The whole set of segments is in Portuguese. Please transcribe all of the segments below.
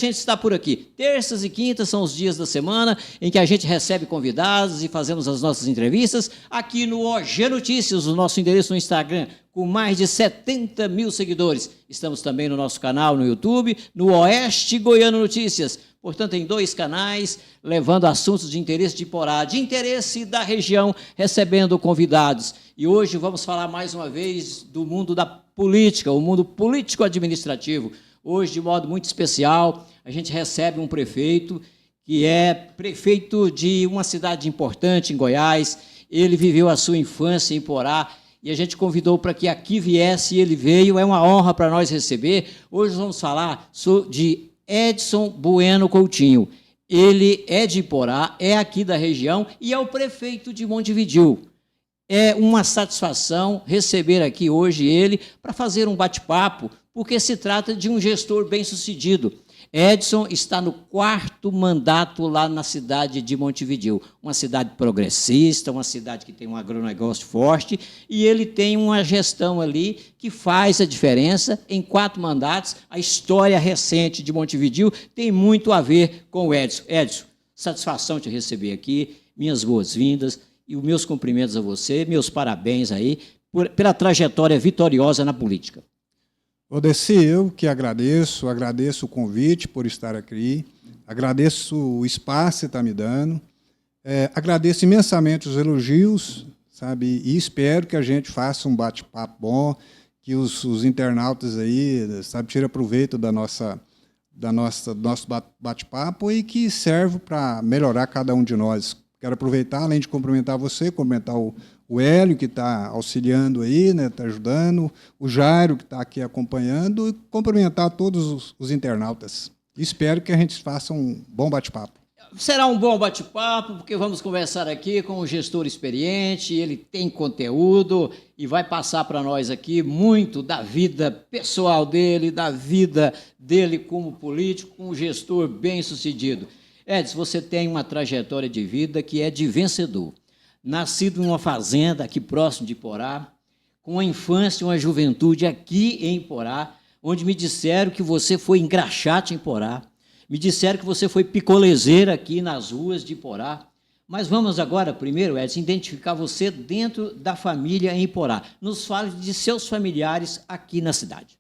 A gente está por aqui. Terças e quintas são os dias da semana em que a gente recebe convidados e fazemos as nossas entrevistas aqui no OG Notícias, o nosso endereço no Instagram, com mais de 70 mil seguidores. Estamos também no nosso canal no YouTube, no Oeste Goiano Notícias. Portanto, em 2 canais, levando assuntos de interesse de Iporá, de interesse da região, recebendo convidados. E hoje vamos falar mais uma vez do mundo da política, o mundo político-administrativo. Hoje, de modo muito especial, a gente recebe um prefeito que é prefeito de uma cidade importante em Goiás. Ele viveu a sua infância em Iporá e a gente convidou para que aqui viesse e ele veio. É uma honra para nós receber. Hoje vamos falar de Edson Bueno Coutinho. Ele é de Iporá, é aqui da região e é o prefeito de Montevidéu. É uma satisfação receber aqui hoje ele para fazer um bate-papo, porque se trata de um gestor bem-sucedido. Edson está no 4º mandato lá na cidade de Montevidéu, uma cidade progressista, uma cidade que tem um agronegócio forte, e ele tem uma gestão ali que faz a diferença em 4 mandatos. A história recente de Montevidéu tem muito a ver com o Edson. Edson, satisfação te receber aqui, minhas boas-vindas e os meus cumprimentos a você, meus parabéns aí pela trajetória vitoriosa na política. Odeci, eu que agradeço o convite por estar aqui, agradeço o espaço que você está me dando, agradeço imensamente os elogios, sabe, e espero que a gente faça um bate-papo bom, que os internautas aí, sabe, tirem proveito do nosso bate-papo e que serve para melhorar cada um de nós. Quero aproveitar, além de cumprimentar você, cumprimentar o Hélio, que está auxiliando aí, né, está ajudando, o Jairo, que está aqui acompanhando, e cumprimentar todos os internautas. Espero que a gente faça um bom bate-papo. Será um bom bate-papo, porque vamos conversar aqui com um gestor experiente, ele tem conteúdo e vai passar para nós aqui muito da vida pessoal dele, da vida dele como político, como gestor bem-sucedido. Edson, você tem uma trajetória de vida que é de vencedor. Nascido em uma fazenda aqui próximo de Iporá, com uma infância e uma juventude aqui em Iporá, onde me disseram que você foi engraxate em Iporá, me disseram que você foi picolezeira aqui nas ruas de Iporá. Mas vamos agora, primeiro, Edson, identificar você dentro da família em Iporá. Nos fale de seus familiares aqui na cidade.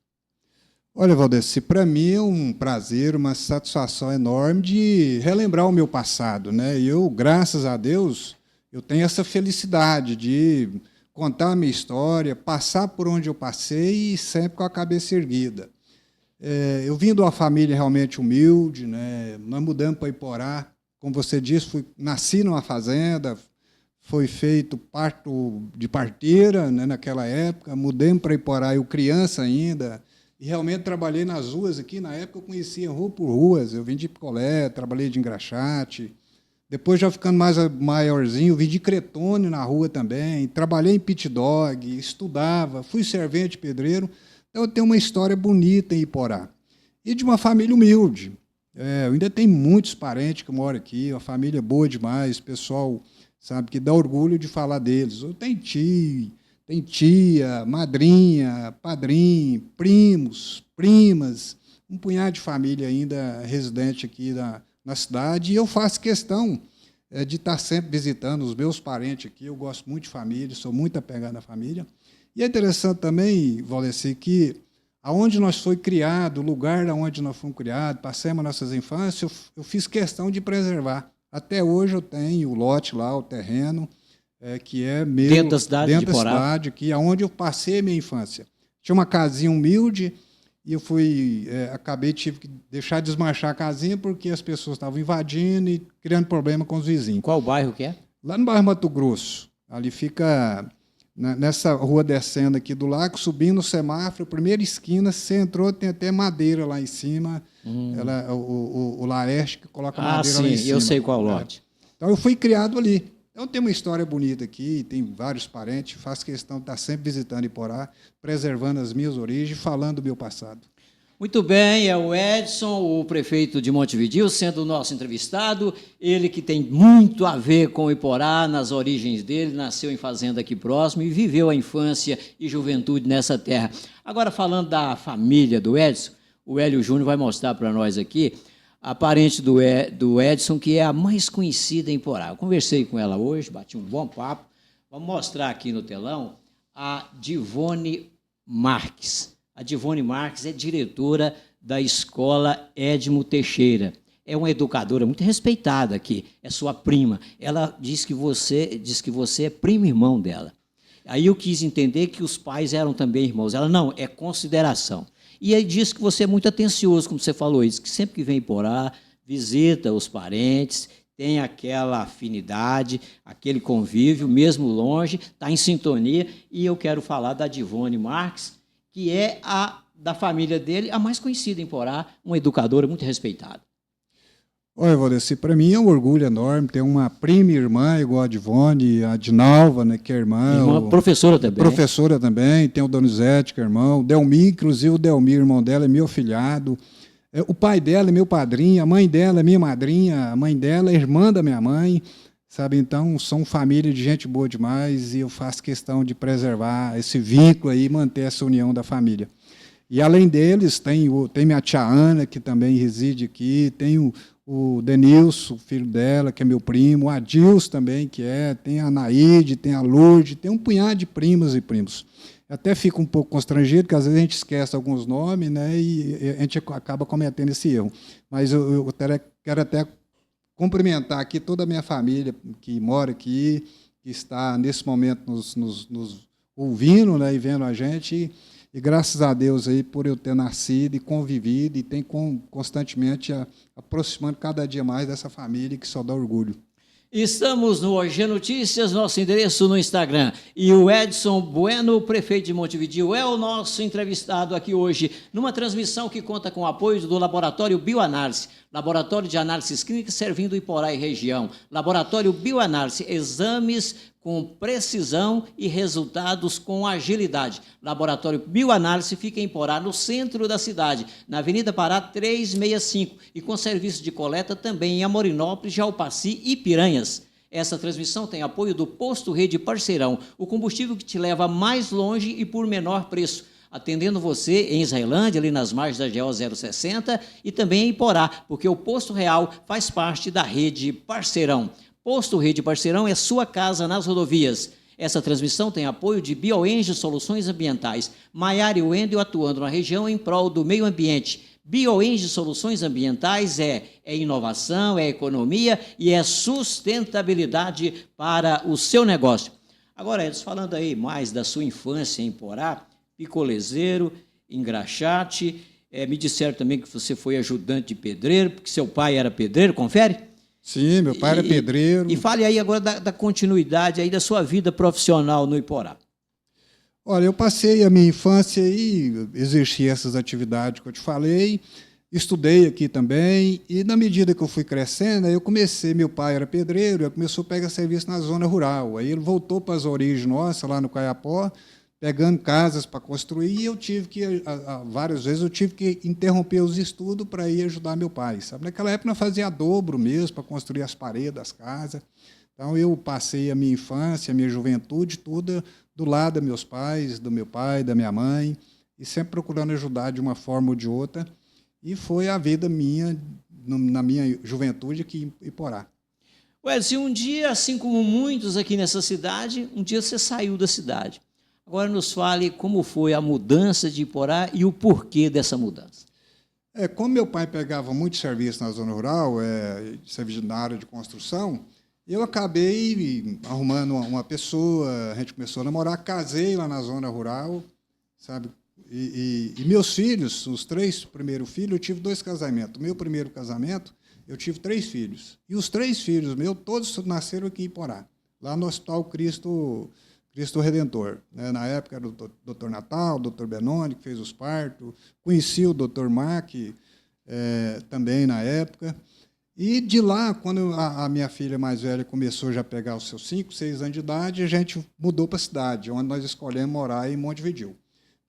Olha, Valdeci, para mim é um prazer, uma satisfação enorme de relembrar o meu passado, né? E eu, graças a Deus, eu tenho essa felicidade de contar a minha história, passar por onde eu passei e sempre com a cabeça erguida. Eu vim de uma família realmente humilde, né? Nós mudamos para Iporá, como você disse, nasci numa fazenda, foi feito parto de parteira, né, naquela época, mudamos para Iporá, eu criança ainda, e realmente trabalhei nas ruas aqui. Na época eu conhecia rua por ruas, eu vim de picolé, trabalhei de engraxate. Depois, já ficando mais maiorzinho, vim de cretone na rua também, trabalhei em pit dog, estudava, fui servente pedreiro. Então, eu tenho uma história bonita em Iporá. E de uma família humilde. Eu ainda tenho muitos parentes que moram aqui, uma família boa demais, pessoal, sabe, que dá orgulho de falar deles. Eu tenho tio, tem tia, madrinha, padrinho, primos, primas, um punhado de família ainda residente aqui na cidade, e eu faço questão de estar sempre visitando os meus parentes aqui. Eu gosto muito de família, sou muito apegado à família. E é interessante também, Valdeci, que aonde nós foi criado, o lugar onde nós fomos criados, passamos nossas infâncias, eu fiz questão de preservar. Até hoje eu tenho o lote lá, o terreno, que é meu, dentro da cidade, dentro da cidade, aqui, onde eu passei a minha infância. Tinha uma casinha humilde e eu tive que deixar desmanchar a casinha porque as pessoas estavam invadindo e criando problema com os vizinhos. Qual bairro que é? Lá no bairro Mato Grosso. Ali fica, nessa rua descendo aqui do lago, subindo o semáforo, primeira esquina, você entrou, tem até madeira lá em cima, o Laeste que coloca madeira lá em cima. Eu sei qual lote. Então, eu fui criado ali. Então, tem uma história bonita aqui, tem vários parentes, faço questão de estar sempre visitando Iporá, preservando as minhas origens, falando do meu passado. Muito bem, é o Edson, o prefeito de Montevidéu, sendo o nosso entrevistado, ele que tem muito a ver com Iporá, nas origens dele, nasceu em fazenda aqui próximo e viveu a infância e juventude nessa terra. Agora, falando da família do Edson, o Hélio Júnior vai mostrar para nós aqui a parente do Edson, que é a mais conhecida em Porá. Eu conversei com ela hoje, bati um bom papo. Vamos mostrar aqui no telão a Divone Marques. A Divone Marques é diretora da Escola Edmo Teixeira. É uma educadora muito respeitada aqui, é sua prima. Ela diz que você é primo irmão dela. Aí eu quis entender que os pais eram também irmãos. Ela, não, é consideração. E aí diz que você é muito atencioso, como você falou, diz que sempre que vem em Porá, visita os parentes, tem aquela afinidade, aquele convívio, mesmo longe, está em sintonia. E eu quero falar da Divone Marques, que é da família dele, a mais conhecida em Porá, uma educadora muito respeitada. Olha, Valdeci, para mim é um orgulho enorme ter uma prima e irmã igual a Divone, a Dinalva, né, que é irmã. Professora também. Professora também, tem o Donizete, que é irmão. O Delmir, inclusive o Delmir, irmão dela, é meu afilhado. O pai dela é meu padrinho, a mãe dela é minha madrinha, a mãe dela é irmã da minha mãe, sabe? Então, são família de gente boa demais e eu faço questão de preservar esse vínculo aí e manter essa união da família. E, além deles, tem minha tia Ana, que também reside aqui, tem o Denilson, filho dela, que é meu primo, o Adilson também, tem a Anaíde, tem a Lourdes, tem um punhado de primas e primos. Eu até fico um pouco constrangido, porque às vezes a gente esquece alguns nomes, né, e a gente acaba cometendo esse erro. Mas eu quero até cumprimentar aqui toda a minha família que mora aqui, que está, nesse momento, nos ouvindo, né, e vendo a gente. E graças a Deus aí por eu ter nascido e convivido e tem constantemente aproximando cada dia mais dessa família que só dá orgulho. Estamos no OG Notícias, nosso endereço no Instagram. E o Edson Bueno, prefeito de Montevidéu, é o nosso entrevistado aqui hoje, numa transmissão que conta com o apoio do Laboratório Bioanálise, Laboratório de Análises Clínicas servindo Iporá e região. Laboratório Bioanálise, exames com precisão e resultados com agilidade. Laboratório Bioanálise fica em Porá, no centro da cidade, na Avenida Pará 365, e com serviço de coleta também em Amorinópolis, Jalpaci e Piranhas. Essa transmissão tem apoio do Posto Rede Parceirão, o combustível que te leva mais longe e por menor preço, atendendo você em Israelândia, ali nas margens da GO 060, e também em Porá, porque o Posto Real faz parte da Rede Parceirão. Posto Rede Parceirão é sua casa nas rodovias. Essa transmissão tem apoio de BioEnge Soluções Ambientais. Maiara e Wendel atuando na região em prol do meio ambiente. BioEnge Soluções Ambientais é inovação, é economia e é sustentabilidade para o seu negócio. Agora, Edson, falando aí mais da sua infância em Porá, picolezeiro, engraxate, me disseram também que você foi ajudante de pedreiro, porque seu pai era pedreiro, confere? Sim, meu pai era pedreiro. E fale aí agora da continuidade aí da sua vida profissional no Iporá. Olha, eu passei a minha infância e exerci essas atividades que eu te falei, estudei aqui também, e na medida que eu fui crescendo, aí eu comecei, meu pai era pedreiro, eu começou a pegar serviço na zona rural, aí ele voltou para as origens nossas, lá no Caiapó, pegando casas para construir, e eu tive que, várias vezes, eu tive que interromper os estudos para ir ajudar meu pai, sabe? Naquela época, nós fazia dobro mesmo para construir as paredes das casas. Então, eu passei a minha infância, a minha juventude toda do lado dos meus pais, do meu pai, da minha mãe, e sempre procurando ajudar de uma forma ou de outra, e foi a vida minha, na minha juventude, aqui em Iporá. Edson, um dia, assim como muitos aqui nessa cidade, um dia você saiu da cidade. Agora nos fale como foi a mudança de Iporá e o porquê dessa mudança. Como meu pai pegava muito serviço na zona rural, serviço na área de construção, eu acabei arrumando uma pessoa, a gente começou a namorar, casei lá na zona rural, sabe? E meus filhos, os 3 primeiros filhos, eu tive 2 casamentos. O meu primeiro casamento, eu tive 3 filhos. E os 3 filhos meus, todos nasceram aqui em Iporá, lá no Hospital Cristo Redentor. Na época era o doutor Natal, o doutor Benoni, que fez os partos. Conheci o doutor Mac, também na época. E de lá, quando a minha filha mais velha começou já a pegar os seus 5, 6 anos de idade, a gente mudou para a cidade, onde nós escolhemos morar em Montevidéu.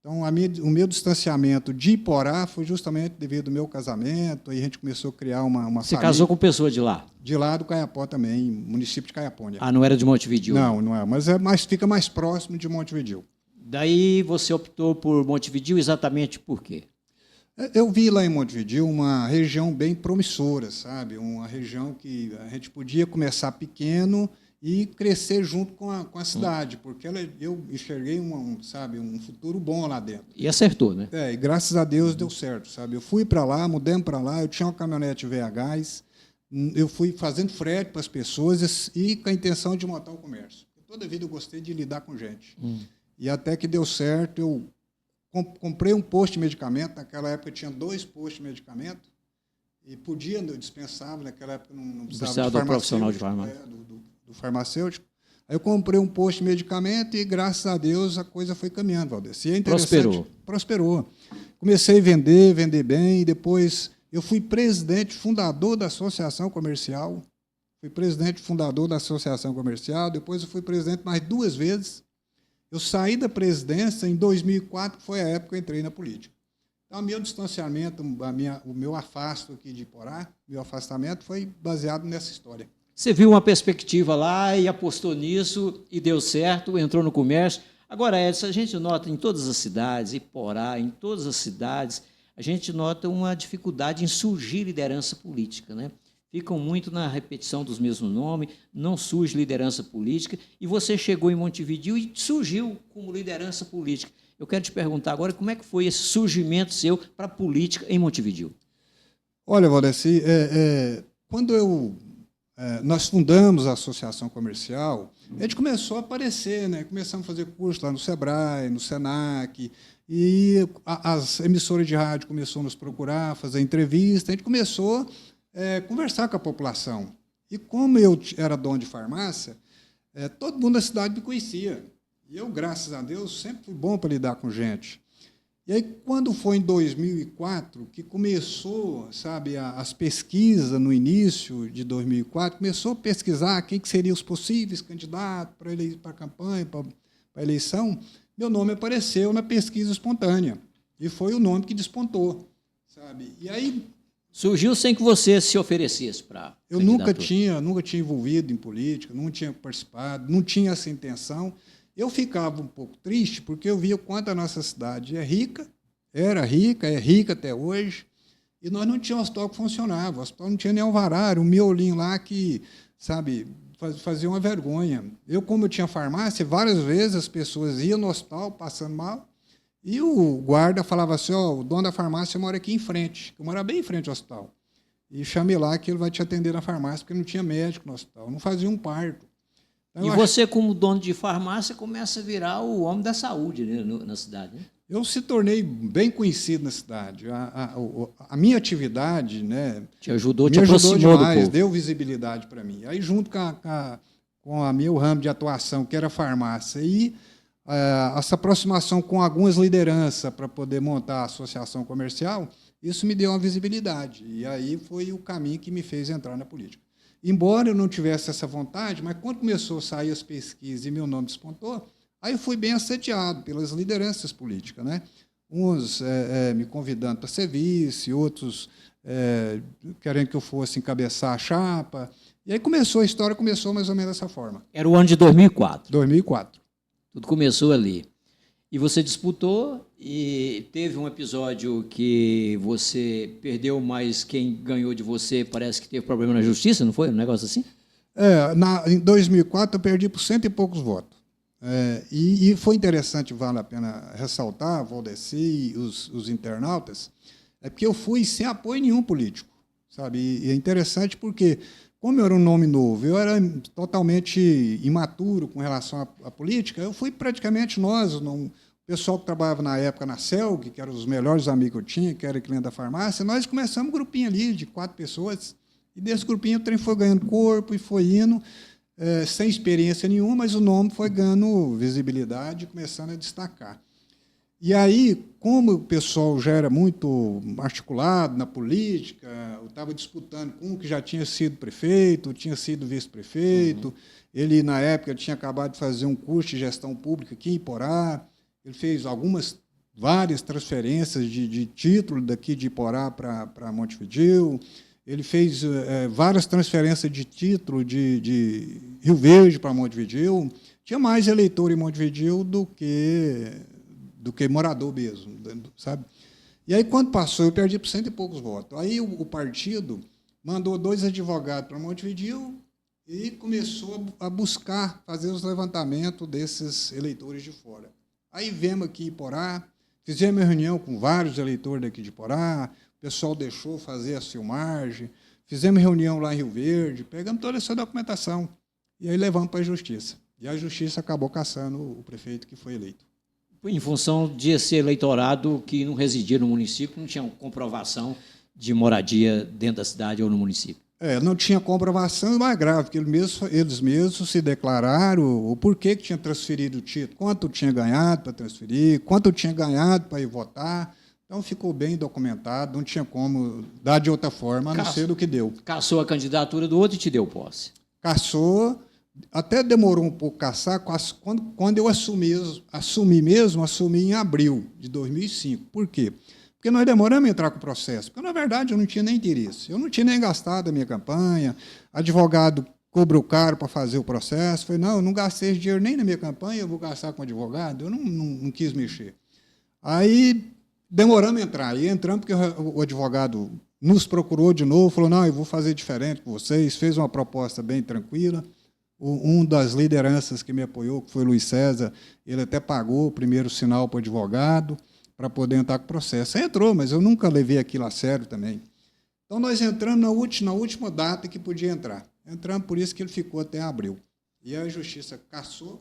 Então, o meu distanciamento de Iporá foi justamente devido ao meu casamento, aí a gente começou a criar uma família. Você casou com pessoa de lá? De lá do Caiapó também, município de Caiapônia. Ah, não era de Montevidéu? Não é, mas fica mais próximo de Montevidéu. Daí você optou por Montevidéu exatamente por quê? Eu vi lá em Montevidéu uma região bem promissora, sabe? Uma região que a gente podia começar pequeno e crescer junto com a cidade, porque eu enxerguei sabe, um futuro bom lá dentro. E acertou, né? E graças a Deus deu certo, sabe? Eu fui para lá, mudamos para lá, eu tinha uma caminhonete VHs, eu fui fazendo frete para as pessoas e com a intenção de montar o comércio. Toda a vida eu gostei de lidar com gente. E até que deu certo, eu comprei um posto de medicamento, naquela época tinha 2 postos de medicamento, e eu dispensava, naquela época não precisava do profissional de farmácia. Do farmacêutico. Aí eu comprei um posto de medicamento e, graças a Deus, a coisa foi caminhando, Valdeci. E é interessante. Prosperou. Comecei a vender bem, e depois eu fui presidente fundador da Associação Comercial, depois eu fui presidente mais 2 vezes. Eu saí da presidência em 2004, que foi a época que eu entrei na política. Então, o meu distanciamento, o meu afasto aqui de Iporá, meu afastamento foi baseado nessa história. Você viu uma perspectiva lá e apostou nisso e deu certo, entrou no comércio. Agora, Edson, a gente nota em todas as cidades, Iporá, em todas as cidades, a gente nota uma dificuldade em surgir liderança política, né? Ficam muito na repetição dos mesmos nomes, não surge liderança política, e você chegou em Montevidéu e surgiu como liderança política. Eu quero te perguntar agora como é que foi esse surgimento seu para a política em Montevidéu. Olha, Valdeci, quando nós fundamos a Associação Comercial, a gente começou a aparecer, né? Começamos a fazer curso lá no Sebrae, no Senac, e as emissoras de rádio começaram a nos procurar, fazer entrevista, a gente começou conversar com a população. E como eu era dono de farmácia, todo mundo da cidade me conhecia. E eu, graças a Deus, sempre fui bom para lidar com gente. E aí, quando foi em 2004, que começou, sabe, as pesquisas, no início de 2004, começou a pesquisar quem que seriam os possíveis candidatos para a campanha, para a eleição, meu nome apareceu na pesquisa espontânea. E foi o nome que despontou, sabe? E aí... Surgiu sem que você se oferecesse para... Eu nunca tinha envolvido em política, não tinha participado, não tinha essa intenção. Eu ficava um pouco triste, porque eu via o quanto a nossa cidade é rica, é rica até hoje, e nós não tínhamos hospital que funcionava, o hospital não tinha nem alvará, um miolinho lá que, sabe, fazia uma vergonha. Como eu tinha farmácia, várias vezes as pessoas iam no hospital passando mal, e o guarda falava assim, o dono da farmácia mora aqui em frente, eu morava bem em frente ao hospital, e chame lá que ele vai te atender na farmácia, porque não tinha médico no hospital, não fazia um parto. Então, e você, como dono de farmácia, começa a virar o homem da saúde, né, na cidade, né? Eu se tornei bem conhecido na cidade. A minha atividade, né, te ajudou aproximou demais, do povo. Deu visibilidade para mim. Aí, junto com a meu ramo de atuação, que era a farmácia, e essa aproximação com algumas lideranças para poder montar a associação comercial, isso me deu uma visibilidade. E aí foi o caminho que me fez entrar na política. Embora eu não tivesse essa vontade, mas quando começou a sair as pesquisas e meu nome despontou, aí eu fui bem assediado pelas lideranças políticas, né? Uns me convidando para ser vice, outros querendo que eu fosse encabeçar a chapa. E aí a história começou mais ou menos dessa forma. Era o ano de 2004. 2004. Tudo começou ali. E você disputou e teve um episódio que você perdeu, mas quem ganhou de você parece que teve problema na justiça, não foi? Um negócio assim? Em 2004 eu perdi por 100 e poucos votos. E foi interessante, vale a pena ressaltar, Valdeci e os internautas, porque eu fui sem apoio nenhum político, sabe? E é interessante porque, como eu era um nome novo, eu era totalmente imaturo com relação à política, eu fui praticamente o pessoal que trabalhava na época na CELG, que eram os melhores amigos que eu tinha, que era cliente da farmácia, nós começamos um grupinho ali de 4 pessoas, e desse grupinho o trem foi ganhando corpo e foi indo, sem experiência nenhuma, mas o nome foi ganhando visibilidade e começando a destacar. E aí, como o pessoal já era muito articulado na política, eu estava disputando com um que já tinha sido prefeito, tinha sido vice-prefeito, ele, na época, tinha acabado de fazer um curso de gestão pública aqui em Iporá, ele fez várias transferências de título daqui de Iporá para Montevidéu, ele fez várias transferências de título de Rio Verde para Montevidéu, tinha mais eleitor em Montevidéu do que morador mesmo, sabe? E aí, quando passou, eu perdi por 100 e poucos votos. Aí o partido mandou 2 advogados para Montevidéu e começou a buscar fazer os levantamentos desses eleitores de fora. Aí viemos aqui em Iporá, fizemos uma reunião com vários eleitores daqui de Iporá, o pessoal deixou fazer a filmagem, fizemos reunião lá em Rio Verde, pegamos toda essa documentação e aí levamos para a Justiça. E a Justiça acabou cassando o prefeito que foi eleito. Em função de esse eleitorado que não residia no município, não tinha comprovação de moradia dentro da cidade ou no município. Não tinha comprovação, mais grave, porque eles mesmos se declararam o porquê que tinha transferido o título, quanto tinha ganhado para transferir, quanto tinha ganhado para ir votar. Então, ficou bem documentado, não tinha como dar de outra forma, a não ser do que deu. Cassou a candidatura do outro e te deu posse. Cassou, até demorou um pouco caçar, quando eu assumi em abril de 2005. Por quê? Porque nós demoramos a entrar com o processo, porque, na verdade, eu não tinha nem interesse. Eu não tinha nem gastado a minha campanha, advogado cobrou caro para fazer o processo. Falei, não, eu não gastei esse dinheiro nem na minha campanha, eu vou gastar com advogado. Eu não quis mexer. Aí, demoramos a entrar. E entramos porque o advogado nos procurou de novo, falou, não, eu vou fazer diferente com vocês, fez uma proposta bem tranquila. Um das lideranças que me apoiou, que foi o Luiz César, ele até pagou o primeiro sinal para o advogado, para poder entrar com o processo. Entrou, mas eu nunca levei aquilo a sério também. Então, nós entramos na última data que podia entrar. Entramos, por isso que ele ficou até abril. E a Justiça cassou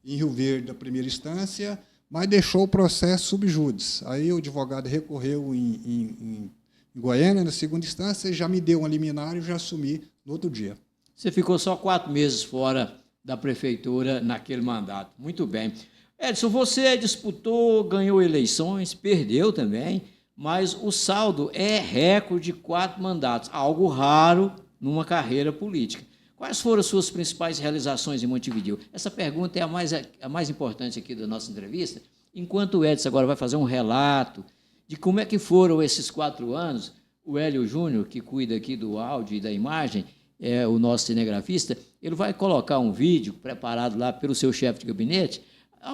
em Rio Verde, da primeira instância, mas deixou o processo sub judice. Aí o advogado recorreu em Goiânia, na segunda instância, já me deu uma liminar e já assumi no outro dia. Você ficou só 4 meses fora da prefeitura naquele mandato. Muito bem. Edson, você disputou, ganhou eleições, perdeu também, mas o saldo é recorde de 4 mandatos, algo raro numa carreira política. Quais foram as suas principais realizações em Montevidéu? Essa pergunta é a mais importante aqui da nossa entrevista, enquanto o Edson agora vai fazer um relato de como é que foram esses 4 anos. O Hélio Júnior, que cuida aqui do áudio e da imagem, é o nosso cinegrafista, ele vai colocar um vídeo preparado lá pelo seu chefe de gabinete,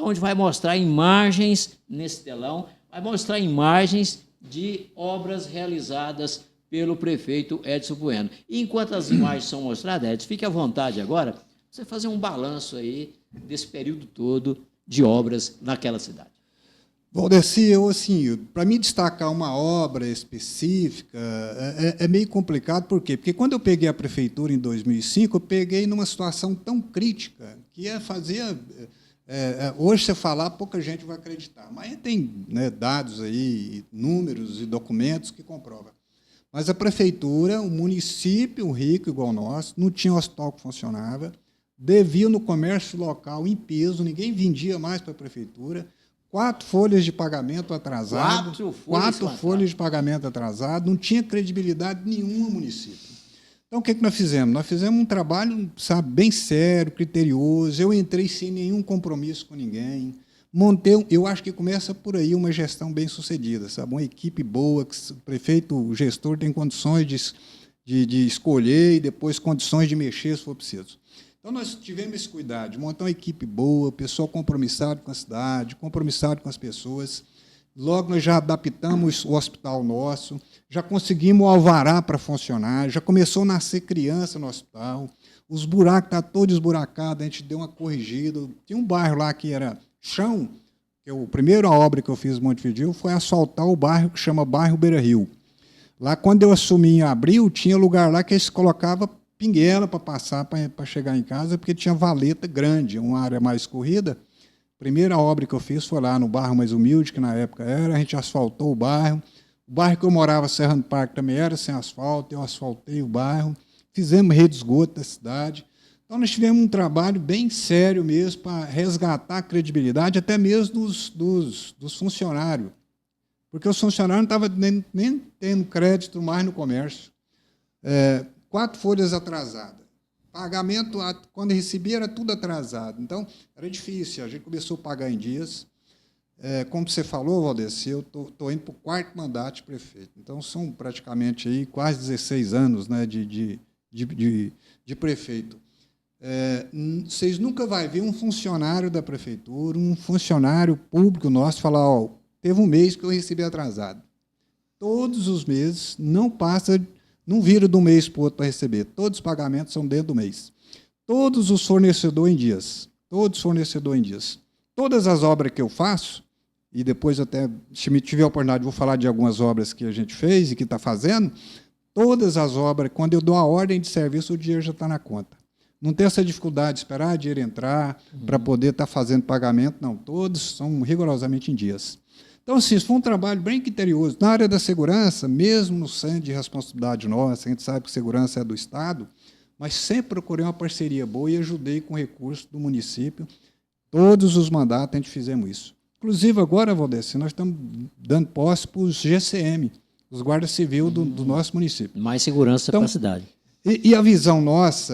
onde vai mostrar imagens nesse telão, vai mostrar imagens de obras realizadas pelo prefeito Edson Bueno. E enquanto as imagens são mostradas, Edson, fique à vontade agora, para você fazer um balanço aí desse período todo de obras naquela cidade. Valdeci, assim, para mim destacar uma obra específica é meio complicado, por quê? Porque quando eu peguei a prefeitura em 2005, eu peguei numa situação tão crítica que hoje, você falar, pouca gente vai acreditar. Mas tem, né, dados aí, números e documentos que comprovam. Mas a prefeitura, um município rico igual o nosso, não tinha um hospital que funcionava, devia no comércio local em peso, ninguém vendia mais para a prefeitura, 4 folhas de pagamento atrasado, 4 folhas de pagamento atrasado, não tinha credibilidade nenhuma no município. Então, o que nós fizemos? Nós fizemos um trabalho, sabe, bem sério, criterioso. Eu entrei sem nenhum compromisso com ninguém. Montei, eu acho que começa por aí uma gestão bem-sucedida, sabe? Uma equipe boa, que o prefeito, o gestor tem condições de escolher e depois condições de mexer, se for preciso. Então, nós tivemos esse cuidado de montar uma equipe boa, pessoal compromissado com a cidade, compromissado com as pessoas. Logo, nós já adaptamos o hospital nosso, já conseguimos o alvará para funcionar, já começou a nascer criança no hospital, os buracos estavam todos esburacados, a gente deu uma corrigida. Tinha um bairro lá que era chão, que a primeira obra que eu fiz em Montevidéu foi asfaltar o bairro que chama Bairro Beira Rio. Lá, quando eu assumi em abril, tinha lugar lá que eles colocavam pinguela para passar, para chegar em casa, porque tinha valeta grande, uma área mais corrida. A primeira obra que eu fiz foi lá no bairro mais humilde, que na época era, a gente asfaltou o bairro. O bairro que eu morava, Serra do Parque, também era sem asfalto, eu asfaltei o bairro, fizemos rede de esgoto da cidade. Então, nós tivemos um trabalho bem sério mesmo para resgatar a credibilidade, até mesmo dos funcionários, porque os funcionários não estavam nem tendo crédito mais no comércio. 4 folhas atrasadas. Pagamento, quando recebia, era tudo atrasado. Então, era difícil. A gente começou a pagar em dias. Como você falou, Valdeci, eu estou indo para o 4º mandato de prefeito. Então, são praticamente aí quase 16 anos, né, de prefeito. Vocês nunca vão ver um funcionário da prefeitura, um funcionário público nosso falar, teve um mês que eu recebi atrasado. todos os meses, não vira de um mês para o outro para receber. Todos os pagamentos são dentro do mês. Todos os fornecedores em dias. Todos os fornecedores em dias. Todas as obras que eu faço, e depois até, se me tiver a oportunidade, vou falar de algumas obras que a gente fez e que está fazendo, todas as obras, quando eu dou a ordem de serviço, o dinheiro já está na conta. Não tem essa dificuldade de esperar o dinheiro entrar para poder estar fazendo pagamento, não. Todos são rigorosamente em dias. Então, assim, isso foi um trabalho bem criterioso. Na área da segurança, mesmo no centro de responsabilidade nossa, a gente sabe que segurança é do Estado, mas sempre procurei uma parceria boa e ajudei com recursos do município. Todos os mandatos a gente fizemos isso. Inclusive, agora, Valdeci, nós estamos dando posse para os GCM, os guardas civis do nosso município. Mais segurança então, para a cidade. E a visão nossa,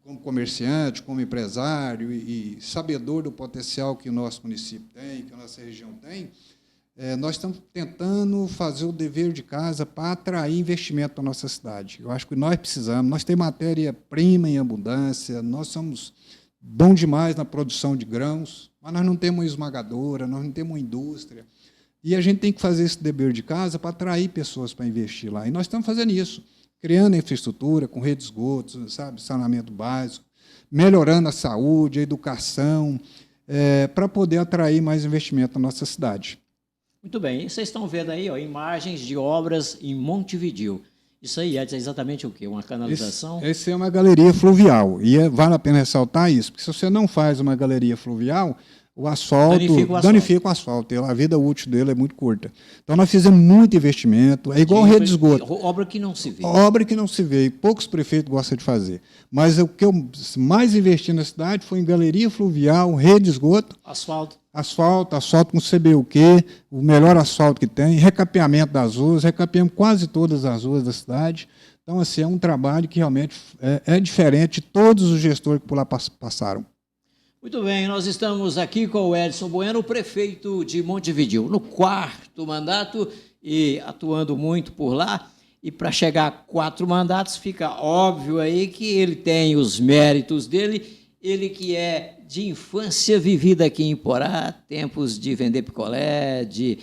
como comerciante, como empresário e sabedor do potencial que o nosso município tem, que a nossa região tem, nós estamos tentando fazer o dever de casa para atrair investimento para a nossa cidade. Eu acho que nós precisamos, nós temos matéria-prima em abundância, nós somos bons demais na produção de grãos, mas nós não temos uma esmagadora, nós não temos uma indústria. E a gente tem que fazer esse dever de casa para atrair pessoas para investir lá. E nós estamos fazendo isso, criando infraestrutura, com rede de esgotos, sabe, saneamento básico, melhorando a saúde, a educação, para poder atrair mais investimento na nossa cidade. Muito bem, e vocês estão vendo aí, ó, imagens de obras em Montevidéu. Isso aí é exatamente o quê? Uma canalização? Essa é uma galeria fluvial, e vale a pena ressaltar isso, porque se você não faz uma galeria fluvial, o asfalto danifica o asfalto, a vida útil dele é muito curta. Então, nós fizemos muito investimento, é igual rede de esgoto. Obra que não se vê. Obra que não se vê, e poucos prefeitos gostam de fazer. Mas o que eu mais investi na cidade foi em galeria fluvial, rede de esgoto. Asfalto com CBUQ, o melhor asfalto que tem, recapeamento das ruas, recapeamos quase todas as ruas da cidade. Então, assim, é um trabalho que realmente é diferente de todos os gestores que por lá passaram. Muito bem, nós estamos aqui com o Edson Bueno, prefeito de Montevidéu, no 4º mandato e atuando muito por lá. E para chegar a 4 mandatos, fica óbvio aí que ele tem os méritos dele, ele que é de infância vivida aqui em Porá, tempos de vender picolé, de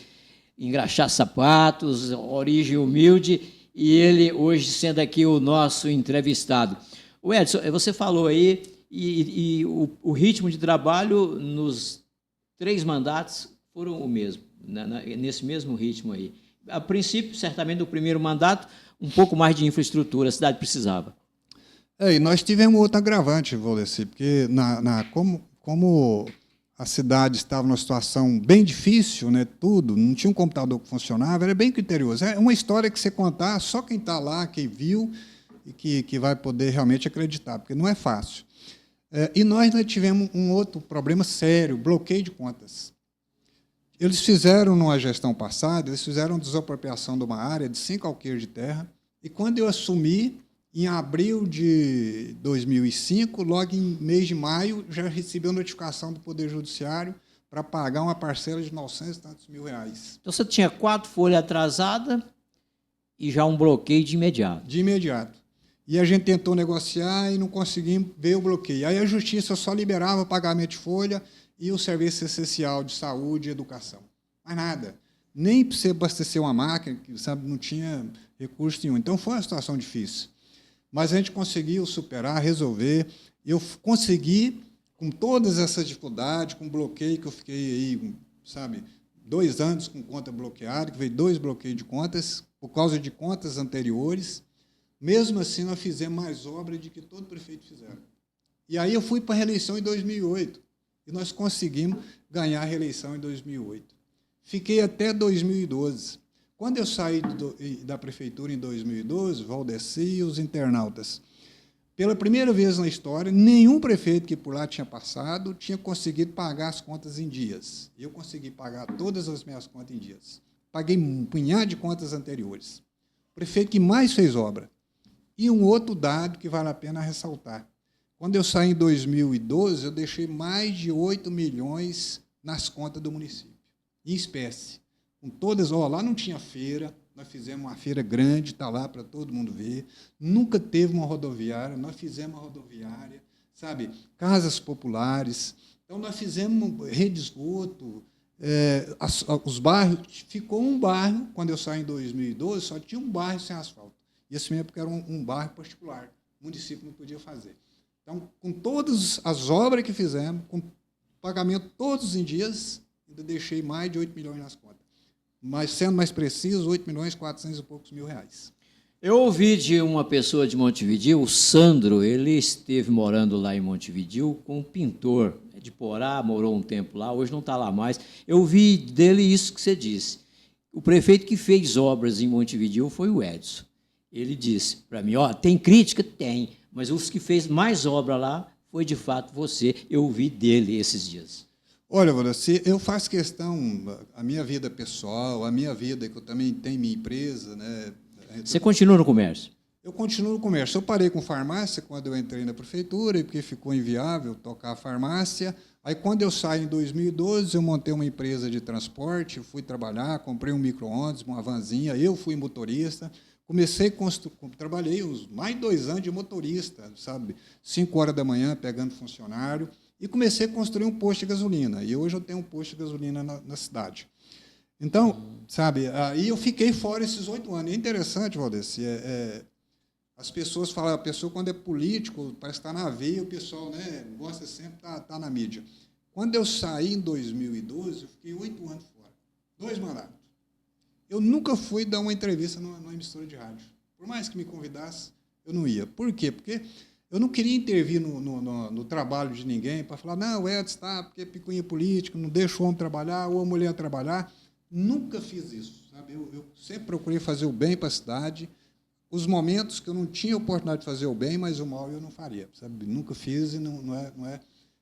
engraxar sapatos, origem humilde, e ele hoje sendo aqui o nosso entrevistado. O Edson, você falou aí, e o ritmo de trabalho nos 3 mandatos foram o mesmo, nesse mesmo ritmo aí. A princípio, certamente, no primeiro mandato, um pouco mais de infraestrutura a cidade precisava. E nós tivemos outro agravante, Valdeci, porque como a cidade estava numa situação bem difícil, né, tudo, não tinha um computador que funcionava, era bem criterioso. É uma história que você contar, só quem está lá, quem viu, e que vai poder realmente acreditar, porque não é fácil. E nós tivemos um outro problema sério, bloqueio de contas. Eles fizeram, numa gestão passada, eles fizeram desapropriação de uma área de 5 alqueires de terra, e quando eu assumi, em abril de 2005, logo em mês de maio, já recebi a notificação do Poder Judiciário para pagar uma parcela de 900 e tantos mil reais. Então, você tinha 4 folhas atrasadas e já um bloqueio de imediato. De imediato. E a gente tentou negociar e não conseguimos ver o bloqueio. Aí a Justiça só liberava o pagamento de folha e o serviço essencial de saúde e educação. Mas nada. Nem para você abastecer uma máquina, que sabe, não tinha recurso nenhum. Então, foi uma situação difícil. Mas a gente conseguiu superar, resolver. Eu consegui, com todas essas dificuldades, com o bloqueio que eu fiquei aí, sabe, 2 anos com conta bloqueada, que veio 2 bloqueios de contas, por causa de contas anteriores. Mesmo assim, nós fizemos mais obra do que todo prefeito fizeram. E aí eu fui para a reeleição em 2008, e nós conseguimos ganhar a reeleição em 2008. Fiquei até 2012. Quando eu saí da prefeitura em 2012, Valdeci e os internautas, pela primeira vez na história, nenhum prefeito que por lá tinha passado tinha conseguido pagar as contas em dias. Eu consegui pagar todas as minhas contas em dias. Paguei um punhado de contas anteriores. O prefeito que mais fez obra. E um outro dado que vale a pena ressaltar. Quando eu saí em 2012, eu deixei mais de 8 milhões nas contas do município, em espécie. Com todas, lá não tinha feira, nós fizemos uma feira grande, está lá para todo mundo ver. Nunca teve uma rodoviária, nós fizemos uma rodoviária, sabe? Casas populares. Então, nós fizemos rede de esgoto, Os bairros, ficou um bairro, quando eu saí em 2012, só tinha um bairro sem asfalto. E esse mesmo porque era um bairro particular, o município não podia fazer. Então, com todas as obras que fizemos, com pagamento todos os dias, ainda deixei mais de 8 milhões nas contas. Mas, sendo mais preciso, 8 milhões e 400 e poucos mil reais. Eu ouvi de uma pessoa de Montevidéu, o Sandro, ele esteve morando lá em Montevidéu com um pintor de Porá, morou um tempo lá, hoje não está lá mais. Eu ouvi dele isso que você disse. O prefeito que fez obras em Montevidéu foi o Edson. Ele disse para mim, tem crítica? Tem, mas os que fez mais obra lá foi, de fato, você. Eu ouvi dele esses dias. Olha, Valdeci, eu faço questão, a minha vida pessoal, a minha vida, que eu também tenho minha empresa, né? Você continua no comércio? Eu continuo no comércio. Eu parei com farmácia quando eu entrei na prefeitura, porque ficou inviável tocar a farmácia. Aí, quando eu saí em 2012, eu montei uma empresa de transporte, fui trabalhar, comprei um micro-ônibus, uma vanzinha, eu fui motorista. Comecei a trabalhei uns mais de 2 anos de motorista, sabe? 5 horas da manhã, pegando funcionário, e comecei a construir um posto de gasolina. E hoje eu tenho um posto de gasolina na cidade. Então, sabe, aí eu fiquei fora esses 8 anos. É interessante, Valdeci, as pessoas falam, a pessoa quando é político, parece estar na veia, o pessoal, né, gosta sempre de estar na mídia. Quando eu saí em 2012, eu fiquei 8 anos fora, 2 mandatos. Eu nunca fui dar uma entrevista numa emissora de rádio. Por mais que me convidasse, eu não ia. Por quê? Porque eu não queria intervir no trabalho de ninguém para falar, não, o Edson está, porque é picuinha político, não deixa o homem trabalhar, ou a mulher trabalhar. Nunca fiz isso, sabe? Eu sempre procurei fazer o bem para a cidade. Os momentos que eu não tinha oportunidade de fazer o bem, mas o mal eu não faria, sabe? Nunca fiz e não é.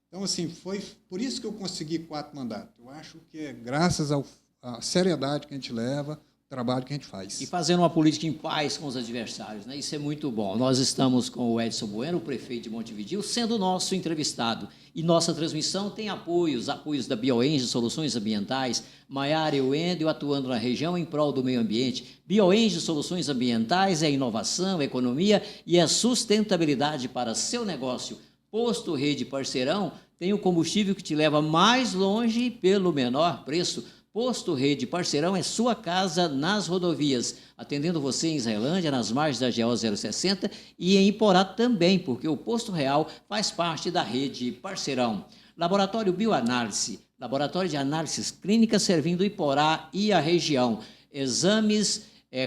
Então, assim, foi por isso que eu consegui 4 mandatos. Eu acho que é graças à seriedade que a gente leva, o trabalho que a gente faz. E fazendo uma política em paz com os adversários, né? Isso é muito bom. Nós estamos com o Edson Bueno, o prefeito de Montevidéu, sendo nosso entrevistado. E nossa transmissão tem apoios da Bioenge Soluções Ambientais, Maiara e Wendel atuando na região em prol do meio ambiente. Bioenge Soluções Ambientais é inovação, é economia e é sustentabilidade para seu negócio. Posto Rede Parceirão tem o combustível que te leva mais longe pelo menor preço. Posto Rede Parceirão é sua casa nas rodovias, atendendo você em Israelândia, nas margens da GO 060 e em Iporá também, porque o Posto Real faz parte da Rede Parceirão. Laboratório Bioanálise, laboratório de análises clínicas servindo Iporá e a região. Exames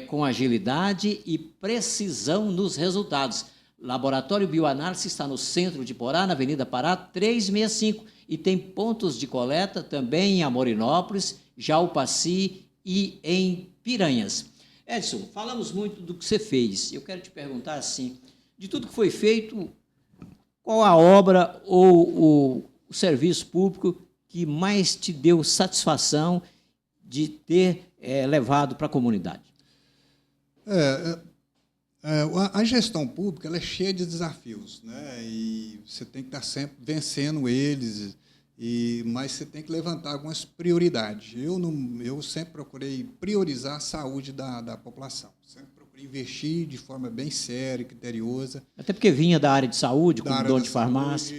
com agilidade e precisão nos resultados. Laboratório Bioanálise está no centro de Iporá, na Avenida Pará 365, e tem pontos de coleta também em Amorinópolis, Jaupaci e em Piranhas. Edson, falamos muito do que você fez. Eu quero te perguntar assim, de tudo que foi feito, qual a obra ou o serviço público que mais te deu satisfação de ter levado para a comunidade? A gestão pública ela é cheia de desafios, né? E você tem que estar sempre vencendo eles, mas você tem que levantar algumas prioridades. Eu sempre procurei priorizar a saúde da população, sempre procurei investir de forma bem séria, criteriosa. Até porque vinha da área de saúde, como dono de farmácia.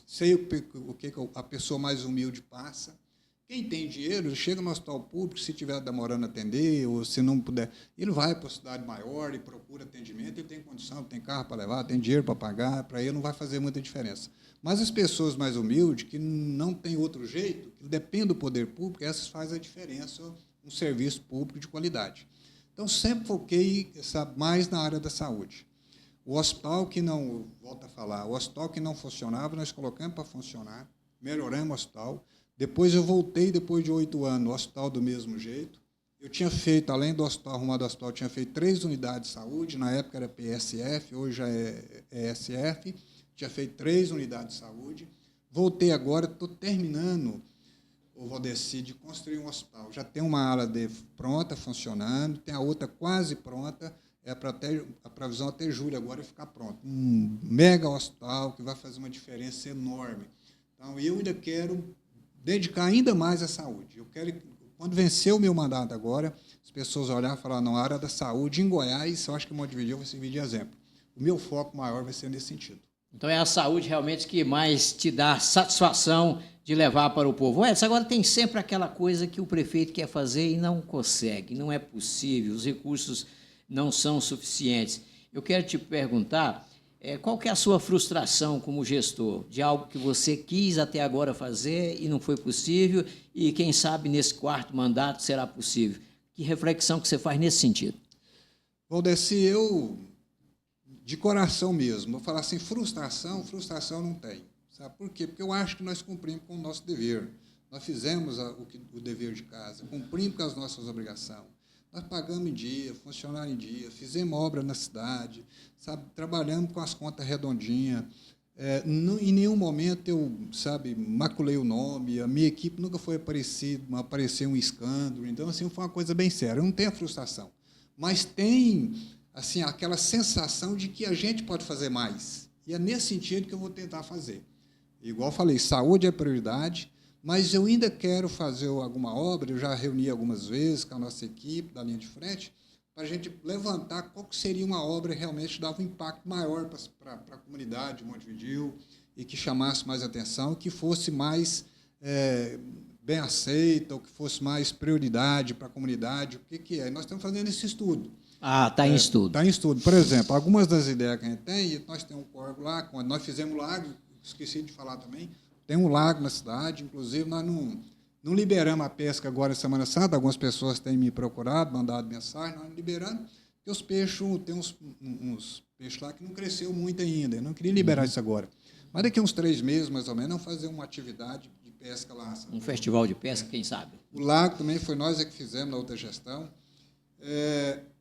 Sei o que a pessoa mais humilde passa. Quem tem dinheiro, chega no hospital público, se estiver demorando a atender, ou se não puder, ele vai para a cidade maior e procura atendimento, ele tem condição, tem carro para levar, tem dinheiro para pagar, para ele não vai fazer muita diferença. Mas as pessoas mais humildes, que não têm outro jeito, que dependem do poder público, essas fazem a diferença no serviço público de qualidade. Então, sempre foquei mais na área da saúde. O hospital que não, volto a falar, o hospital que não funcionava, nós colocamos para funcionar, melhoramos o hospital. Depois eu voltei, depois de 8 anos, no hospital do mesmo jeito. Eu tinha feito, além do hospital, arrumado hospital, eu tinha feito 3 unidades de saúde, na época era PSF, hoje já é ESF, tinha feito 3 unidades de saúde. Voltei agora, estou terminando, o Valdeci, de construir um hospital. Já tem uma ala pronta, funcionando, tem a outra quase pronta, a previsão até julho agora é ficar pronto. Um mega hospital que vai fazer uma diferença enorme. Então, eu ainda quero dedicar ainda mais à saúde. Eu quero, quando vencer o meu mandato agora, as pessoas olharem e falar, não, a área da saúde em Goiás, eu acho que Montevidéu vai servir de exemplo. O meu foco maior vai ser nesse sentido. Então é a saúde realmente que mais te dá satisfação de levar para o povo. Edson, agora tem sempre aquela coisa que o prefeito quer fazer e não consegue, não é possível, os recursos não são suficientes. Eu quero te perguntar, qual que é a sua frustração como gestor de algo que você quis até agora fazer e não foi possível e quem sabe nesse quarto mandato será possível? Que reflexão que você faz nesse sentido? Valdeci, eu, de coração mesmo, vou falar assim, frustração não tem. Sabe por quê? Porque eu acho que nós cumprimos com o nosso dever. Nós fizemos o dever de casa, cumprimos com as nossas obrigações. Nós pagamos em dia, funcionário em dia, fizemos obra na cidade, sabe, trabalhamos com as contas redondinhas. Em nenhum momento eu, sabe, maculei o nome, a minha equipe nunca foi aparecer um escândalo. Então, assim, foi uma coisa bem séria. Eu não tenho a frustração, mas tem assim, aquela sensação de que a gente pode fazer mais. E é nesse sentido que eu vou tentar fazer. Igual eu falei, saúde é prioridade, mas eu ainda quero fazer alguma obra, eu já reuni algumas vezes com a nossa equipe da linha de frente, para a gente levantar qual que seria uma obra que realmente dava um impacto maior para a comunidade de Montevidéu e que chamasse mais atenção, que fosse mais bem aceita, ou que fosse mais prioridade para a comunidade, o que é. Nós estamos fazendo esse estudo. Está em estudo. Está em estudo. Por exemplo, algumas das ideias que a gente tem, nós temos um córrego lá, quando nós fizemos lago, esqueci de falar também, tem um lago na cidade, inclusive nós não liberamos a pesca agora em Semana Santa, algumas pessoas têm me procurado, mandado mensagem, nós não liberamos, porque os peixes, tem uns peixes lá que não cresceu muito ainda, eu não queria liberar isso agora. Mas daqui a uns 3 meses, mais ou menos, vamos fazer uma atividade de pesca lá. Sabe? Um festival de pesca, quem sabe? O lago também foi nós que fizemos na outra gestão.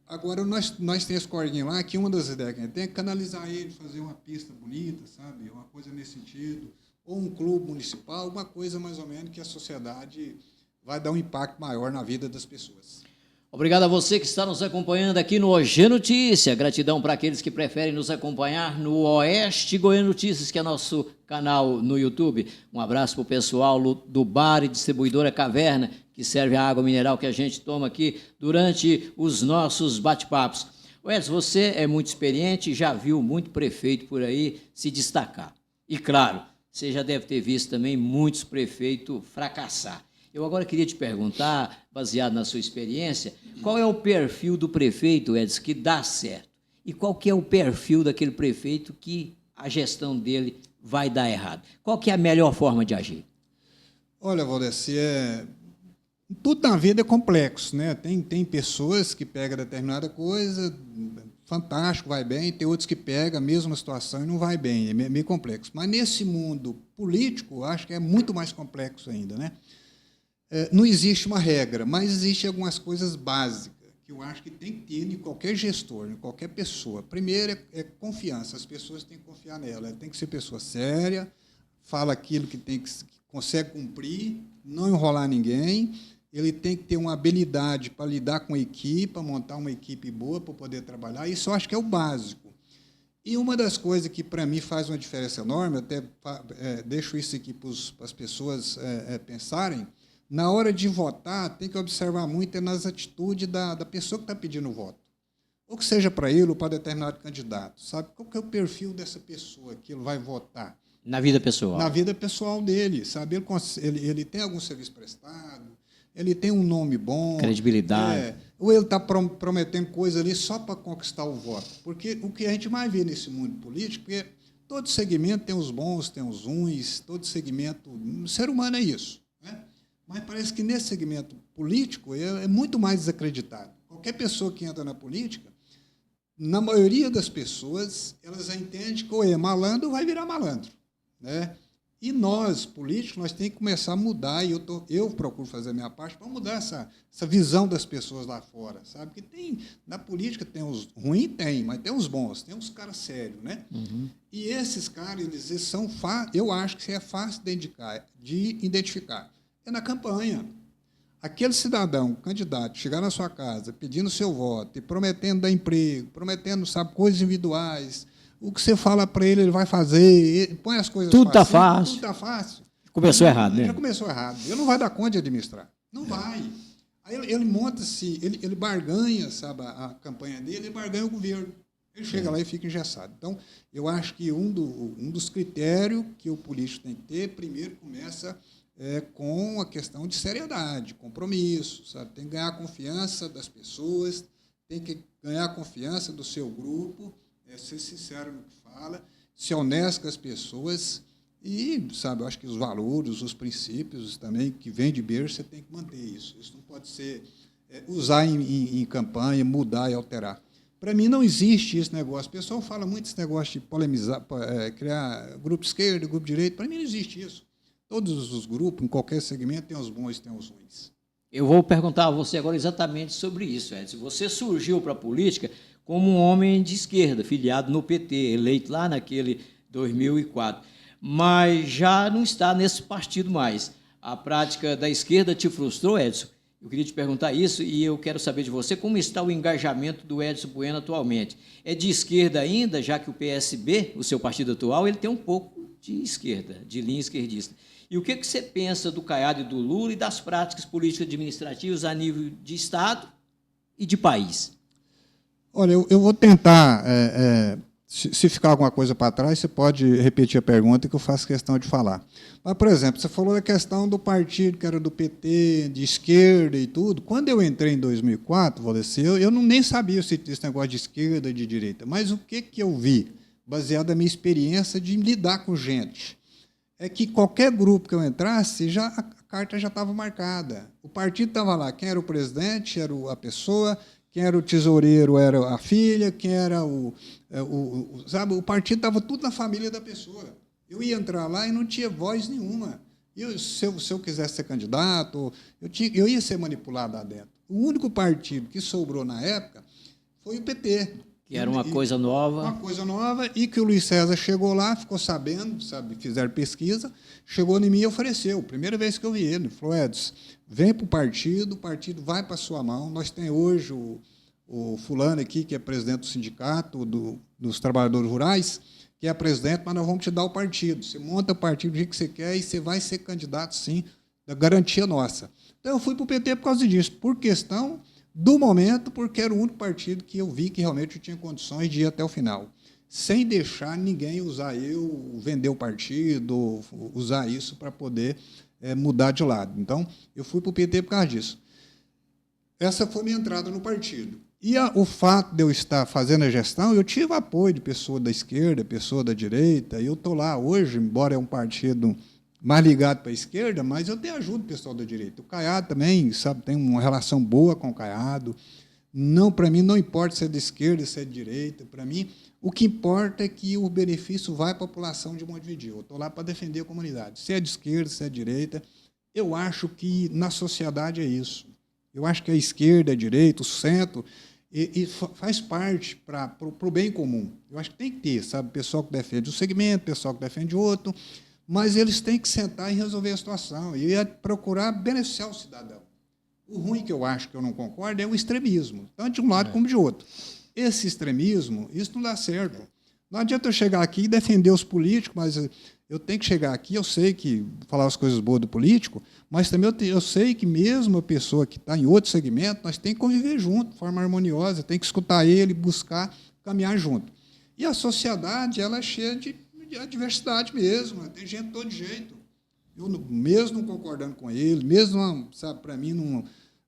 Agora, nós temos esse corguinho lá, que uma das ideias que a gente tem é canalizar ele, fazer uma pista bonita, sabe? Uma coisa nesse sentido. Ou um clube municipal, uma coisa mais ou menos que a sociedade vai dar um impacto maior na vida das pessoas. Obrigado a você que está nos acompanhando aqui no OG Notícia. Gratidão para aqueles que preferem nos acompanhar no Oeste Goiano Notícias, que é nosso canal no YouTube. Um abraço para o pessoal do bar e distribuidora Caverna, que serve a água mineral que a gente toma aqui durante os nossos bate-papos. Edson, você é muito experiente e já viu muito prefeito por aí se destacar. E, claro, você já deve ter visto também muitos prefeitos fracassar. Eu agora queria te perguntar, baseado na sua experiência, qual é o perfil do prefeito, Edson, que dá certo? E qual que é o perfil daquele prefeito que a gestão dele vai dar errado? Qual que é a melhor forma de agir? Olha, Valdeci, tudo na vida é complexo, né? Tem pessoas que pegam determinada coisa, fantástico, vai bem, tem outros que pegam a mesma situação e não vai bem, é meio complexo. Mas nesse mundo político, acho que é muito mais complexo ainda, né? Não existe uma regra, mas existem algumas coisas básicas que eu acho que tem que ter em qualquer gestor, em qualquer pessoa. Primeiro é confiança, as pessoas têm que confiar nela, ela tem que ser pessoa séria, fala aquilo que consegue cumprir, não enrolar ninguém, ele tem que ter uma habilidade para lidar com a equipe, para montar uma equipe boa para poder trabalhar, isso eu acho que é o básico. E uma das coisas que, para mim, faz uma diferença enorme, até deixo isso aqui para as pessoas pensarem, na hora de votar, tem que observar muito nas atitudes da pessoa que está pedindo o voto. Ou que seja para ele ou para determinado candidato. Sabe? Qual que é o perfil dessa pessoa que ele vai votar? Na vida pessoal. Na vida pessoal dele. Sabe? Ele tem algum serviço prestado, ele tem um nome bom. Credibilidade. Ou ele está prometendo coisa ali só para conquistar o voto. Porque o que a gente mais vê nesse mundo político é todo segmento tem os bons, tem os ruins, todo segmento... O ser humano é isso. Mas parece que nesse segmento político é muito mais desacreditado. Qualquer pessoa que entra na política, na maioria das pessoas, elas já entendem que ou é malandro ou vai virar malandro. Né? E nós, políticos, nós temos que começar a mudar, e eu procuro fazer a minha parte para mudar essa visão das pessoas lá fora. Sabe? Porque na política tem os ruins, mas tem os bons, tem uns caras sérios. Né? Uhum. E esses caras, eles são eu acho que é fácil de identificar. É na campanha. Aquele cidadão, candidato, chegar na sua casa pedindo seu voto e prometendo dar emprego, prometendo, sabe, coisas individuais, o que você fala para ele, ele vai fazer, põe as coisas tudo está fácil. Tudo está fácil. Começou errado, né? Já começou errado. Ele não vai dar conta de administrar. Não vai. Aí ele monta-se, ele barganha, sabe, a campanha dele, ele barganha o governo. Ele chega lá e fica engessado. Então, eu acho que um dos critérios que o político tem que ter, primeiro começa com a questão de seriedade, compromisso, sabe? Tem que ganhar a confiança das pessoas, tem que ganhar a confiança do seu grupo, ser sincero no que fala, ser honesto com as pessoas e, sabe, eu acho que os valores, os princípios também que vêm de berço, você tem que manter isso. Isso não pode ser usar em campanha, mudar e alterar. Para mim, não existe esse negócio. O pessoal fala muito esse negócio de polemizar, criar grupo de esquerda, grupo de direita. Para mim, não existe isso. Todos os grupos, em qualquer segmento, tem os bons e tem os ruins. Eu vou perguntar a você agora exatamente sobre isso, Edson. Você surgiu para a política como um homem de esquerda, filiado no PT, eleito lá naquele 2004, mas já não está nesse partido mais. A prática da esquerda te frustrou, Edson? Eu queria te perguntar isso e eu quero saber de você como está o engajamento do Edson Bueno atualmente. É de esquerda ainda, já que o PSB, o seu partido atual, ele tem um pouco de esquerda, de linha esquerdista. E o que você pensa do Caiado e do Lula e das práticas políticas administrativas a nível de Estado e de país? Olha, eu vou tentar, se ficar alguma coisa para trás, você pode repetir a pergunta que eu faço questão de falar. Mas, por exemplo, você falou da questão do partido que era do PT, de esquerda e tudo. Quando eu entrei em 2004, Valdeci, eu nem sabia esse negócio de esquerda e de direita, mas o que eu vi, baseado na minha experiência de lidar com gente, é que qualquer grupo que eu entrasse, a carta já estava marcada. O partido estava lá, quem era o presidente era a pessoa, quem era o tesoureiro era a filha, quem era sabe, o partido estava tudo na família da pessoa. Eu ia entrar lá e não tinha voz nenhuma. Se eu quisesse ser candidato, eu ia ser manipulado lá dentro. O único partido que sobrou na época foi o PT. Que era uma coisa nova. Uma coisa nova, e que o Luiz César chegou lá, ficou sabendo, sabe, fizeram pesquisa, chegou em mim e ofereceu. Primeira vez que eu vi ele, falou, Edson, vem para o partido vai para a sua mão. Nós temos hoje o fulano aqui, que é presidente do sindicato dos trabalhadores rurais, que é presidente, mas nós vamos te dar o partido. Você monta o partido do jeito que você quer e você vai ser candidato, sim, da garantia nossa. Então, eu fui para o PT por causa disso, por questão do momento, porque era o único partido que eu vi que realmente eu tinha condições de ir até o final, sem deixar ninguém usar vender o partido, usar isso para poder mudar de lado. Então, eu fui para o PT por causa disso. Essa foi minha entrada no partido. E o fato de eu estar fazendo a gestão, eu tive apoio de pessoa da esquerda, pessoa da direita, e eu estou lá hoje, embora é um partido mais ligado para a esquerda, mas eu tenho ajuda do pessoal da direita. O Caiado também, sabe, tem uma relação boa com o Caiado. Não, para mim, não importa se é de esquerda, se é de direita. Para mim, o que importa é que o benefício vai à população de Montevidéu. Eu estou lá para defender a comunidade. Se é de esquerda, se é de direita, eu acho que na sociedade é isso. Eu acho que a esquerda, a direita, o centro, e faz parte para o bem comum. Eu acho que tem que ter, sabe, pessoal que defende um segmento, pessoal que defende outro, mas eles têm que sentar e resolver a situação e procurar beneficiar o cidadão. O ruim que eu acho que eu não concordo é o extremismo, tanto de um lado como de outro. Esse extremismo, isso não dá certo. Não adianta eu chegar aqui e defender os políticos, mas eu tenho que chegar aqui, eu sei que falar as coisas boas do político, mas também eu sei que mesmo a pessoa que está em outro segmento, nós temos que conviver junto, de forma harmoniosa, tem que escutar ele, buscar caminhar junto. E a sociedade, ela é cheia de diversidade mesmo, tem gente de todo jeito. Eu, mesmo não concordando com ele, mesmo, sabe, para mim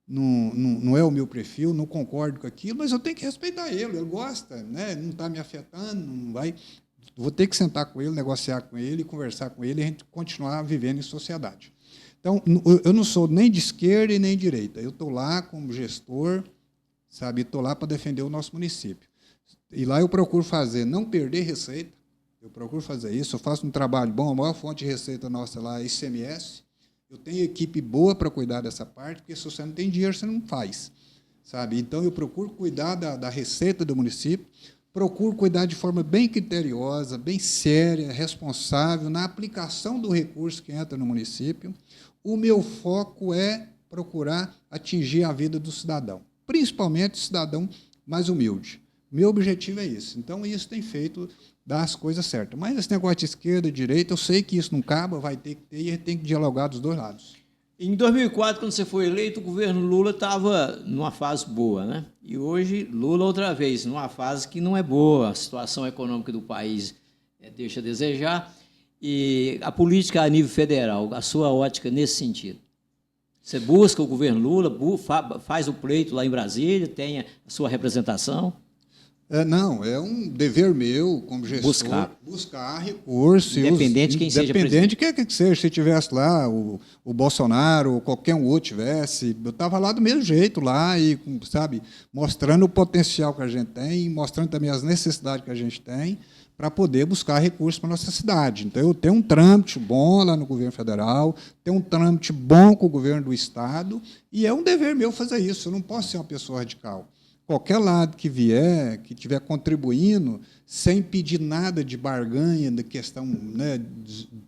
não é o meu perfil, não concordo com aquilo, mas eu tenho que respeitar ele gosta, né? Não está me afetando, não vai. Vou ter que sentar com ele, negociar com ele, conversar com ele e a gente continuar vivendo em sociedade. Então, eu não sou nem de esquerda e nem de direita, eu estou lá como gestor, sabe, estou lá para defender o nosso município. E lá eu procuro fazer, não perder receita, eu procuro fazer isso, eu faço um trabalho bom, a maior fonte de receita nossa lá é ICMS, eu tenho equipe boa para cuidar dessa parte, porque se você não tem dinheiro, você não faz, sabe? Então, eu procuro cuidar da receita do município, procuro cuidar de forma bem criteriosa, bem séria, responsável, na aplicação do recurso que entra no município. O meu foco é procurar atingir a vida do cidadão, principalmente o cidadão mais humilde. Meu objetivo é isso. Então, isso tem feito dar as coisas certas. Mas esse negócio de esquerda e direita, eu sei que isso não acaba, vai ter que ter, e tem que dialogar dos dois lados. Em 2004, quando você foi eleito, o governo Lula estava numa fase boa, né? E hoje, Lula outra vez, numa fase que não é boa. A situação econômica do país deixa a desejar. E a política a nível federal, a sua ótica nesse sentido? Você busca o governo Lula, faz o pleito lá em Brasília, tem a sua representação? Não, é um dever meu, como gestor, buscar recursos. Independente de quem seja presidente. Independente de quem que seja. Se tivesse lá o Bolsonaro, ou qualquer um outro tivesse, eu estava lá do mesmo jeito, lá, e, sabe, mostrando o potencial que a gente tem, mostrando também as necessidades que a gente tem, para poder buscar recursos para a nossa cidade. Então, eu tenho um trâmite bom lá no governo federal, tenho um trâmite bom com o governo do Estado, e é um dever meu fazer isso. Eu não posso ser uma pessoa radical. Qualquer lado que vier, que estiver contribuindo, sem pedir nada de barganha, de questão, né,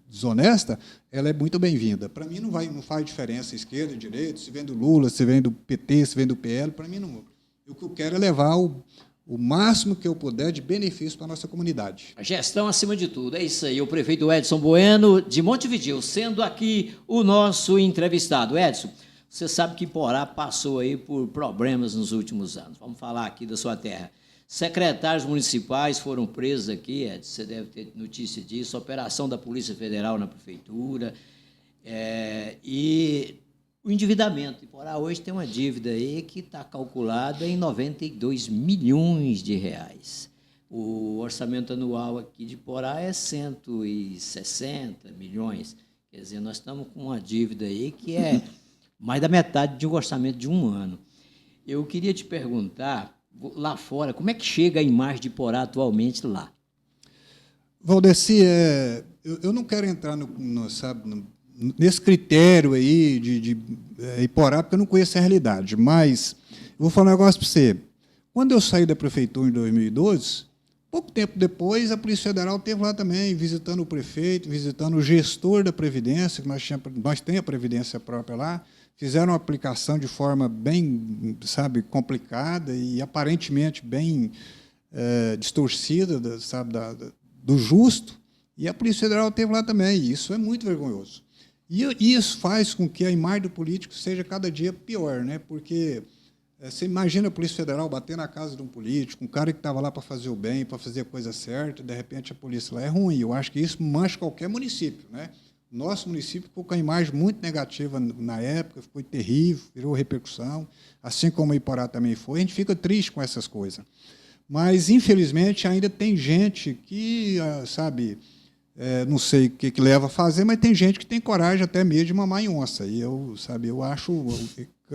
desonesta, ela é muito bem-vinda. Para mim, não faz diferença esquerda, direita, se vem do Lula, se vem do PT, se vem do PL, para mim não. O que eu quero é levar o máximo que eu puder de benefício para a nossa comunidade. A gestão acima de tudo, é isso aí. O prefeito Edson Bueno, de Montevidéu, sendo aqui o nosso entrevistado. Edson, você sabe que Porá passou aí por problemas nos últimos anos. Vamos falar aqui da sua terra. Secretários municipais foram presos aqui, Edson, você deve ter notícia disso, operação da Polícia Federal na prefeitura, e o endividamento. Porá hoje tem uma dívida aí que está calculada em 92 milhões de reais. O orçamento anual aqui de Porá é 160 milhões. Quer dizer, nós estamos com uma dívida aí que é mais da metade de um orçamento de um ano. Eu queria te perguntar, lá fora, como é que chega a imagem de Porá atualmente lá? Valdeci, eu não quero entrar nesse critério aí de Iporá, porque eu não conheço a realidade, mas eu vou falar um negócio para você. Quando eu saí da prefeitura em 2012, pouco tempo depois, a Polícia Federal esteve lá também, visitando o prefeito, visitando o gestor da Previdência, que nós temos a Previdência própria lá, fizeram uma aplicação de forma bem, sabe, complicada e aparentemente bem distorcida, sabe, do justo, e a Polícia Federal esteve lá também, e isso é muito vergonhoso. E isso faz com que a imagem do político seja cada dia pior, né? Porque você imagina a Polícia Federal bater na casa de um político, um cara que estava lá para fazer o bem, para fazer a coisa certa, e, de repente, a polícia lá é ruim. Eu acho que isso mancha qualquer município, né? Nosso município ficou com a imagem muito negativa na época, foi terrível, virou repercussão, assim como o Iporá também foi. A gente fica triste com essas coisas. Mas, infelizmente, ainda tem gente que, sabe, não sei o que leva a fazer, mas tem gente que tem coragem até mesmo de mamar em onça. E eu acho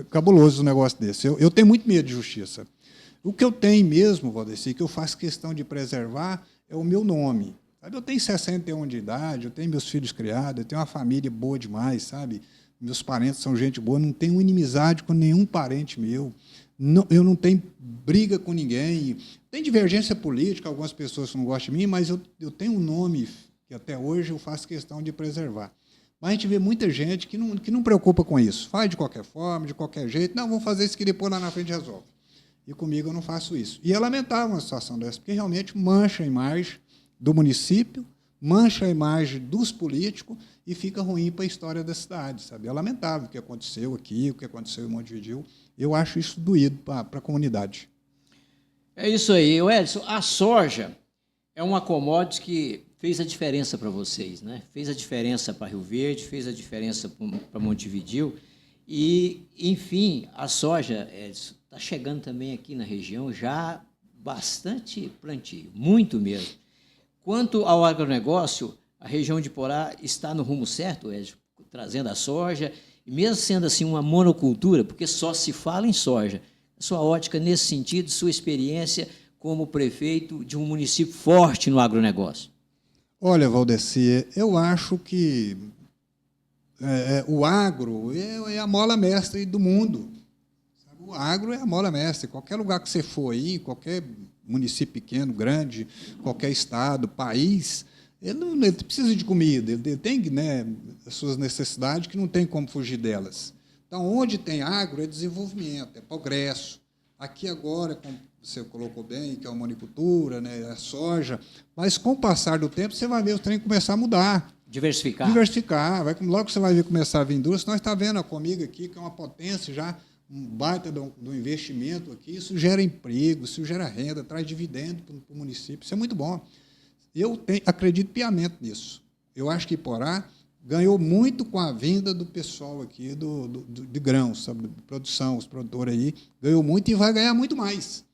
cabuloso um negócio desse. Eu tenho muito medo de justiça. O que eu tenho mesmo, Valdeci, que eu faço questão de preservar, é o meu nome. Sabe, eu tenho 61 de idade, eu tenho meus filhos criados, eu tenho uma família boa demais, sabe? Meus parentes são gente boa, não tenho inimizade com nenhum parente meu, eu não tenho briga com ninguém. Tem divergência política, algumas pessoas não gostam de mim, mas eu tenho um nome que até hoje eu faço questão de preservar. Mas a gente vê muita gente que não preocupa com isso, faz de qualquer forma, de qualquer jeito, não, vamos fazer isso que depois lá na frente resolve. E comigo eu não faço isso. E é lamentável uma situação dessa, porque realmente mancha a imagem do município, mancha a imagem dos políticos e fica ruim para a história da cidade, sabe? É lamentável o que aconteceu aqui, o que aconteceu em Montevidéu. Eu acho isso doído para a comunidade. É isso aí. Edson, a soja é uma commodity que fez a diferença para vocês, né? Fez a diferença para Rio Verde, fez a diferença para Montevidéu. E, enfim, a soja está chegando também aqui na região já bastante plantio, muito mesmo. Quanto ao agronegócio, a região de Porá está no rumo certo, Edson, trazendo a soja, e mesmo sendo assim uma monocultura, porque só se fala em soja. Sua ótica nesse sentido, sua experiência como prefeito de um município forte no agronegócio. Olha, Valdeci, eu acho que o agro é a mola mestre do mundo. O agro é a mola mestre. Qualquer lugar que você for aí, qualquer município pequeno, grande, qualquer estado, país, ele precisa de comida, ele tem, né, as suas necessidades que não tem como fugir delas. Então, onde tem agro é desenvolvimento, é progresso. Aqui agora, como você colocou bem, que é a humanicultura, né, a soja, mas com o passar do tempo você vai ver o trem começar a mudar. Diversificar. Diversificar. Logo que você vai ver começar a vir indústria, nós estamos vendo a Comigo aqui, que é uma potência já, um baita do investimento aqui. Isso gera emprego, isso gera renda, traz dividendo para o município. Isso é muito bom. Acredito piamente nisso. Eu acho que Iporá ganhou muito com a vinda do pessoal aqui de grãos, sabe, de produção, os produtores aí, ganhou muito e vai ganhar muito mais.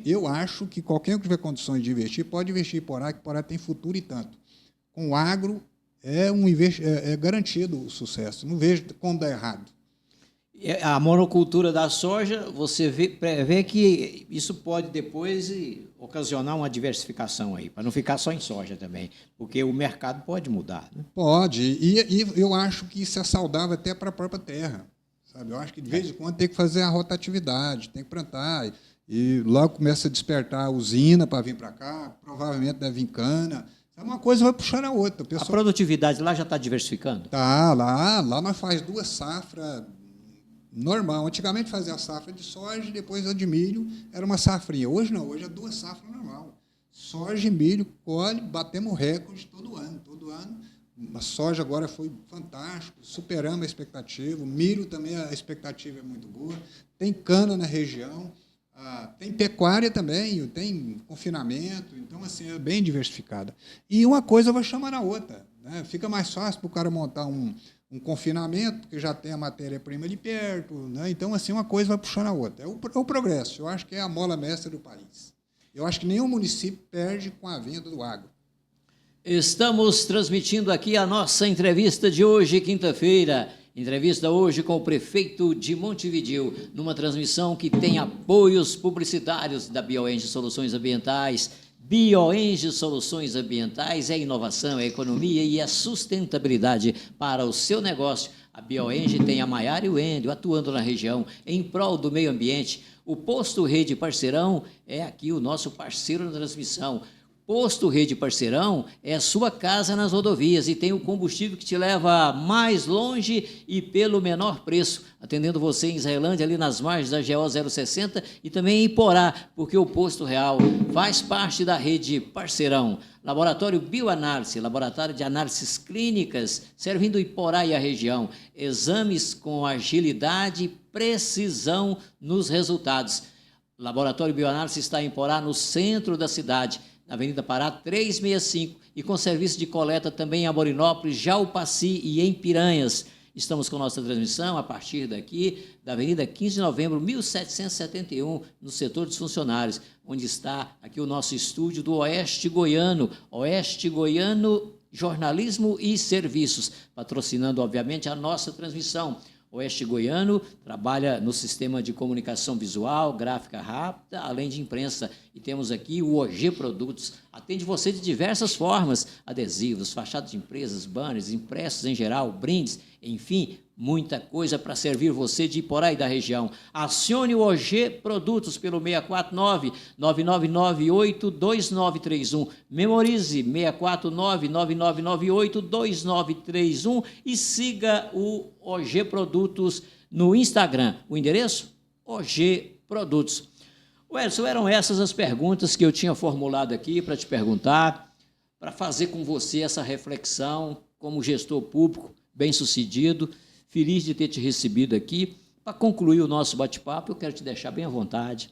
Eu acho que qualquer um que tiver condições de investir, pode investir em Iporá, que Iporá tem futuro e tanto. Com o agro, é garantido o sucesso. Não vejo como dar errado. A monocultura da soja, você prevê que isso pode depois ocasionar uma diversificação aí, para não ficar só em soja também, porque o mercado pode mudar. Né? Pode, e eu acho que isso é saudável até para a própria terra. Sabe? Eu acho que, de vez em quando, tem que fazer a rotatividade, tem que plantar, e logo começa a despertar a usina para vir para cá, provavelmente deve vir cana. Uma coisa vai puxando a outra. A produtividade lá já está diversificando? Tá, lá nós faz 2 safras normal. Antigamente fazia a safra de soja e depois a de milho, era uma safrinha. Hoje não, hoje é 2 safras normal. Soja e milho, colhe, batemos recorde todo ano. Todo ano. A soja agora foi fantástico, superamos a expectativa. O milho também, a expectativa é muito boa. Tem cana na região, tem pecuária também, tem confinamento. Então, assim, é bem diversificada. E uma coisa vai chamar a outra. Né? Fica mais fácil para o cara montar um confinamento, porque já tem a matéria-prima ali perto. Né? Então, assim, uma coisa vai puxando a outra. É o progresso. Eu acho que é a mola mestra do país. Eu acho que nenhum município perde com a vinda do agro. Estamos transmitindo aqui a nossa entrevista de hoje, quinta-feira. Entrevista hoje com o prefeito de Montevidéu, numa transmissão que tem apoios publicitários da BioEnergy Soluções Ambientais. BioEnergy Soluções Ambientais é a inovação, é a economia e a sustentabilidade para o seu negócio. A BioEnergy tem a Maiara e o Wendel atuando na região em prol do meio ambiente. O Posto Rede Parceirão é aqui o nosso parceiro na transmissão. Posto Rede Parceirão é a sua casa nas rodovias e tem o combustível que te leva mais longe e pelo menor preço, atendendo você em Israelândia, ali nas margens da GO 060 e também em Iporá, porque o Posto Real faz parte da Rede Parceirão. Laboratório Bioanálise, laboratório de análises clínicas, servindo Iporá e a região. Exames com agilidade e precisão nos resultados. Laboratório Bioanálise está em Iporá, no centro da cidade, na Avenida Pará 365, e com serviço de coleta também em Amorinópolis, Jaupaci e em Piranhas. Estamos com nossa transmissão a partir daqui, da Avenida 15 de Novembro, 1771, no setor dos funcionários, onde está aqui o nosso estúdio do Oeste Goiano Jornalismo e Serviços, patrocinando, obviamente, a nossa transmissão. Oeste Goiano trabalha no sistema de comunicação visual, gráfica rápida, além de imprensa. E temos aqui o OG Produtos. Atende você de diversas formas: adesivos, fachadas de empresas, banners, impressos em geral, brindes, enfim, muita coisa para servir você de Iporá e da região. Acione o OG Produtos pelo 649-9998-2931. Memorize 649-9998-2931 e siga o OG Produtos no Instagram. O endereço? OG Produtos. Edson, eram essas as perguntas que eu tinha formulado aqui para te perguntar, para fazer com você essa reflexão como gestor público bem-sucedido. Feliz de ter te recebido aqui. Para concluir o nosso bate-papo, eu quero te deixar bem à vontade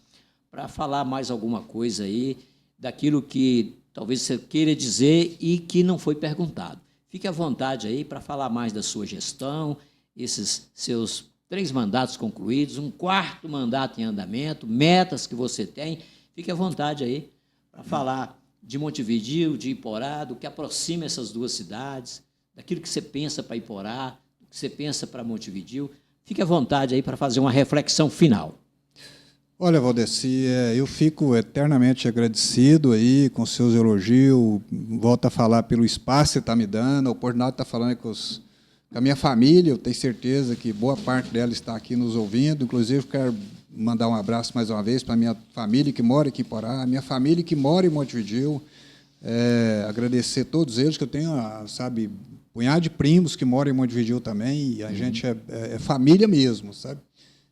para falar mais alguma coisa aí, daquilo que talvez você queira dizer e que não foi perguntado. Fique à vontade aí para falar mais da sua gestão, esses seus 3 mandatos concluídos, um 4º mandato em andamento, metas que você tem. Fique à vontade aí para falar de Montevidéu, de Iporá, do que aproxima essas 2 cidades, daquilo que você pensa para Iporá, que você pensa para Montevidéu. Fique à vontade aí para fazer uma reflexão final. Olha, Valdeci, eu fico eternamente agradecido aí com seus elogios. Volto a falar pelo espaço que você está me dando, a oportunidade de estar falando com a minha família. Eu tenho certeza que boa parte dela está aqui nos ouvindo. Inclusive, quero mandar um abraço mais uma vez para a minha família que mora aqui em Iporá, a minha família que mora em Montevidéu. Agradecer a todos eles, que eu tenho, sabe, punhado de primos que moram em Montevidéu também, e a gente é família mesmo, sabe?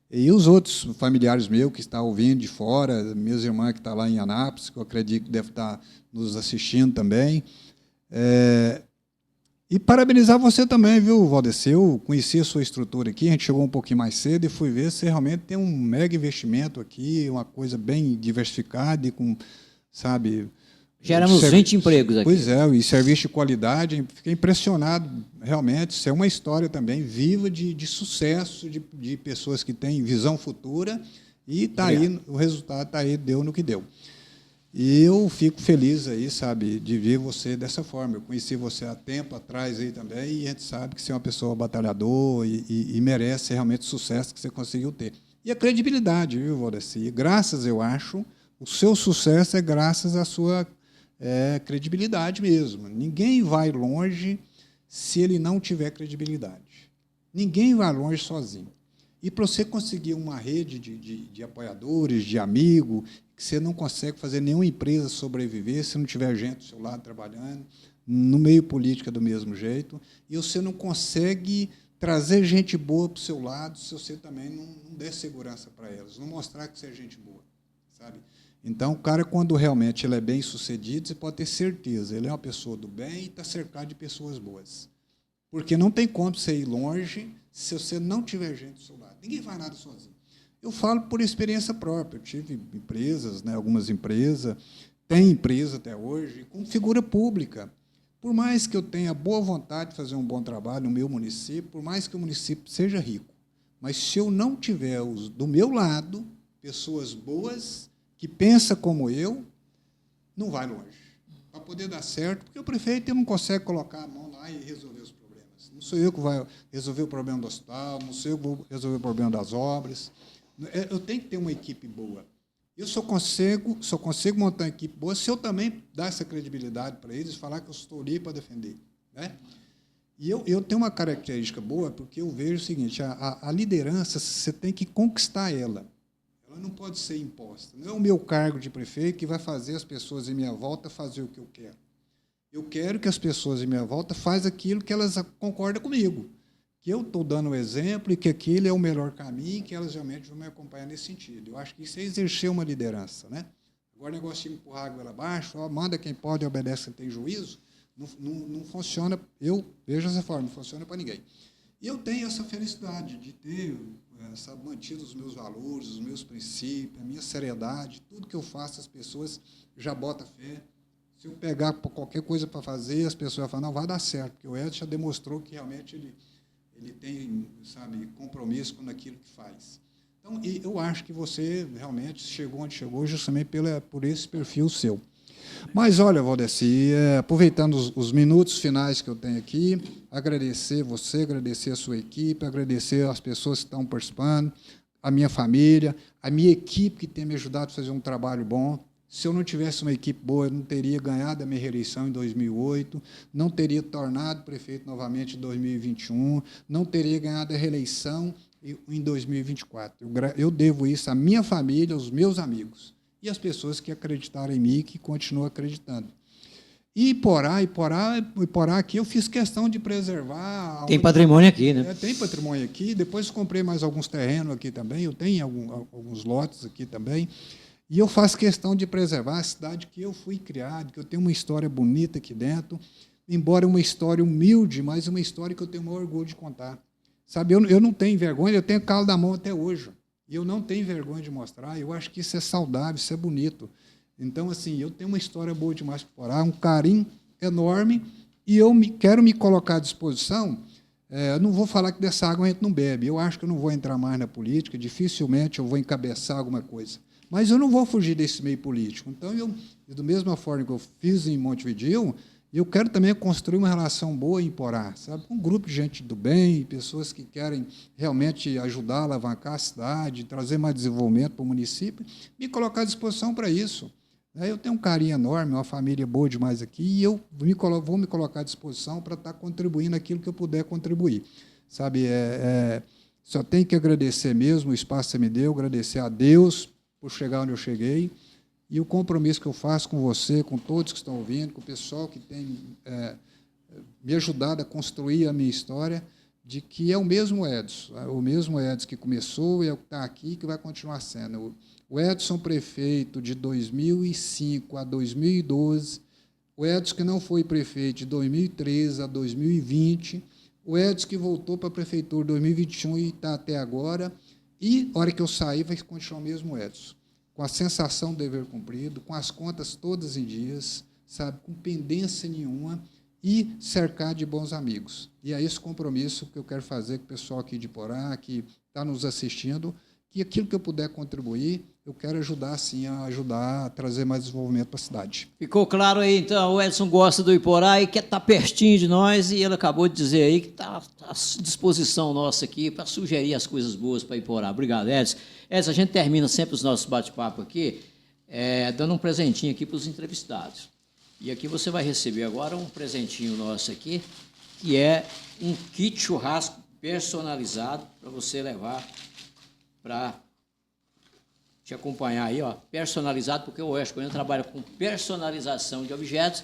E os outros familiares meus que estão ouvindo de fora, minhas irmãs que estão lá em Anápolis, que eu acredito que devem estar nos assistindo também. E parabenizar você também, viu, Valdeci? Eu conheci a sua estrutura aqui, a gente chegou um pouquinho mais cedo e fui ver se realmente tem um mega investimento aqui, uma coisa bem diversificada e com, sabe... Geramos 20 empregos aqui. Pois é, e serviço de qualidade. Fiquei impressionado, realmente. Isso é uma história também viva de sucesso, de pessoas que têm visão futura, e está aí, o resultado está aí, deu no que deu. E eu fico feliz aí, sabe, de ver você dessa forma. Eu conheci você há tempo atrás aí também, e a gente sabe que você é uma pessoa batalhadora e merece realmente o sucesso que você conseguiu ter. E a credibilidade, viu, Valdeci? Graças, eu acho, o seu sucesso é graças à sua credibilidade mesmo. Ninguém vai longe se ele não tiver credibilidade. Ninguém vai longe sozinho. E para você conseguir uma rede de apoiadores, de amigos, que você não consegue fazer nenhuma empresa sobreviver se não tiver gente do seu lado trabalhando, no meio político é do mesmo jeito, e você não consegue trazer gente boa para o seu lado se você também não der segurança para elas, não mostrar que você é gente boa, sabe? Então, o cara, quando realmente ele é bem-sucedido, você pode ter certeza, ele é uma pessoa do bem e está cercado de pessoas boas. Porque não tem como você ir longe se você não tiver gente do seu lado. Ninguém faz nada sozinho. Eu falo por experiência própria. Eu tive empresas, né, algumas empresas, tem empresa até hoje, com figura pública. Por mais que eu tenha boa vontade de fazer um bom trabalho no meu município, por mais que o município seja rico, mas se eu não tiver do meu lado pessoas boas, que pensa como eu, não vai longe. Para poder dar certo, porque o prefeito não consegue colocar a mão lá e resolver os problemas. Não sou eu que vou resolver o problema do hospital, não sou eu que vou resolver o problema das obras. Eu tenho que ter uma equipe boa. Eu só consigo montar uma equipe boa se eu também dar essa credibilidade para eles e falar que eu estou ali para defender. Né? E eu tenho uma característica boa, porque eu vejo o seguinte, a liderança, você tem que conquistar ela. Ela não pode ser imposta. Não é o meu cargo de prefeito que vai fazer as pessoas em minha volta fazer o que eu quero. Eu quero que as pessoas em minha volta façam aquilo que elas concordam comigo, que eu estou dando o exemplo e que aquele é o melhor caminho e que elas realmente vão me acompanhar nesse sentido. Eu acho que isso é exercer uma liderança. Né? Agora, o negócio de empurrar a goela abaixo, manda quem pode e obedece quem tem juízo, não funciona, eu vejo dessa forma, não funciona para ninguém. E eu tenho essa felicidade de ter mantido os meus valores, os meus princípios, a minha seriedade, tudo que eu faço, as pessoas já botam fé. Se eu pegar qualquer coisa para fazer, as pessoas vão falar, não, vai dar certo, porque o Edson já demonstrou que realmente ele tem, sabe, compromisso com aquilo que faz. Então, eu acho que você realmente chegou onde chegou justamente por esse perfil seu. Mas, olha, Valdeci, aproveitando os minutos finais que eu tenho aqui, agradecer você, agradecer a sua equipe, agradecer as pessoas que estão participando, a minha família, a minha equipe que tem me ajudado a fazer um trabalho bom. Se eu não tivesse uma equipe boa, eu não teria ganhado a minha reeleição em 2008, não teria tornado prefeito novamente em 2021, não teria ganhado a reeleição em 2024. Eu devo isso à minha família, aos meus amigos e as pessoas que acreditaram em mim e que continuam acreditando. E Iporá aqui eu fiz questão de preservar... Tem patrimônio aqui, né? Tem patrimônio aqui, depois comprei mais alguns terrenos aqui também, eu tenho alguns lotes aqui também, e eu faço questão de preservar a cidade que eu fui criado, que eu tenho uma história bonita aqui dentro, embora uma história humilde, mas uma história que eu tenho o maior orgulho de contar. Sabe, eu não tenho vergonha, eu tenho calo da mão até hoje. E eu não tenho vergonha de mostrar, eu acho que isso é saudável, isso é bonito. Então, assim, eu tenho uma história boa demais para explorar, um carinho enorme, e eu quero me colocar à disposição. Eu não vou falar que dessa água a gente não bebe, eu acho que eu não vou entrar mais na política, dificilmente eu vou encabeçar alguma coisa. Mas eu não vou fugir desse meio político. Então, da mesma forma que eu fiz em Montevidéu, eu quero também construir uma relação boa em Iporá, sabe? Um grupo de gente do bem, pessoas que querem realmente ajudar a alavancar a cidade, trazer mais desenvolvimento para o município, me colocar à disposição para isso. Eu tenho um carinho enorme, uma família boa demais aqui, e eu vou me colocar à disposição para estar contribuindo aquilo que eu puder contribuir. Sabe? Só tenho que agradecer mesmo o espaço que você me deu, agradecer a Deus por chegar onde eu cheguei, e o compromisso que eu faço com você, com todos que estão ouvindo, com o pessoal que tem me ajudado a construir a minha história, de que é o mesmo Edson que começou e é o que está aqui que vai continuar sendo. O Edson, prefeito de 2005 a 2012, o Edson que não foi prefeito de 2013 a 2020, o Edson que voltou para a prefeitura em 2021 e está até agora, e, na hora que eu sair, vai continuar o mesmo Edson, com a sensação de dever cumprido, com as contas todas em dias, sabe, com pendência nenhuma, e cercar de bons amigos. E é esse compromisso que eu quero fazer com o pessoal aqui de Iporá, que está nos assistindo, que aquilo que eu puder contribuir, eu quero ajudar, sim, a ajudar a trazer mais desenvolvimento para a cidade. Ficou claro aí, então, o Edson gosta do Iporá e quer estar pertinho de nós, e ele acabou de dizer aí que está à disposição nossa aqui para sugerir as coisas boas para Iporá. Obrigado, Edson. Edson, a gente termina sempre os nossos bate-papo aqui, dando um presentinho aqui para os entrevistados. E aqui você vai receber agora um presentinho nosso aqui, que é um kit churrasco personalizado para você levar para te acompanhar aí, ó, personalizado, porque o Oeste Goiano trabalha com personalização de objetos,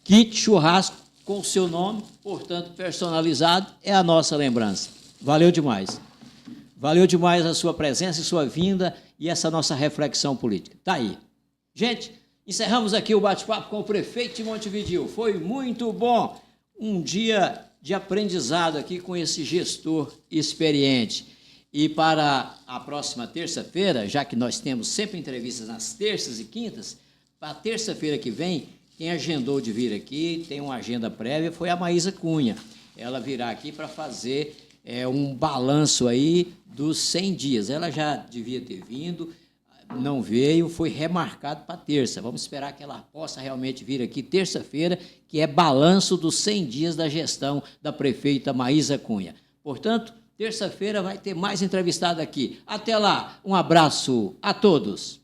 kit churrasco com o seu nome, portanto, personalizado, é a nossa lembrança. Valeu demais. Valeu demais a sua presença e sua vinda e essa nossa reflexão política. Tá aí. Gente, encerramos aqui o bate-papo com o prefeito de Montevidéu. Foi muito bom. Um dia de aprendizado aqui com esse gestor experiente. E para a próxima terça-feira, já que nós temos sempre entrevistas nas terças e quintas, para a terça-feira que vem, quem agendou de vir aqui, tem uma agenda prévia, foi a Maísa Cunha. Ela virá aqui para fazer um balanço aí dos 100 dias. Ela já devia ter vindo, não veio, foi remarcado para terça. Vamos esperar que ela possa realmente vir aqui terça-feira, que é balanço dos 100 dias da gestão da prefeita Maísa Cunha. Portanto, terça-feira vai ter mais entrevistado aqui. Até lá, um abraço a todos.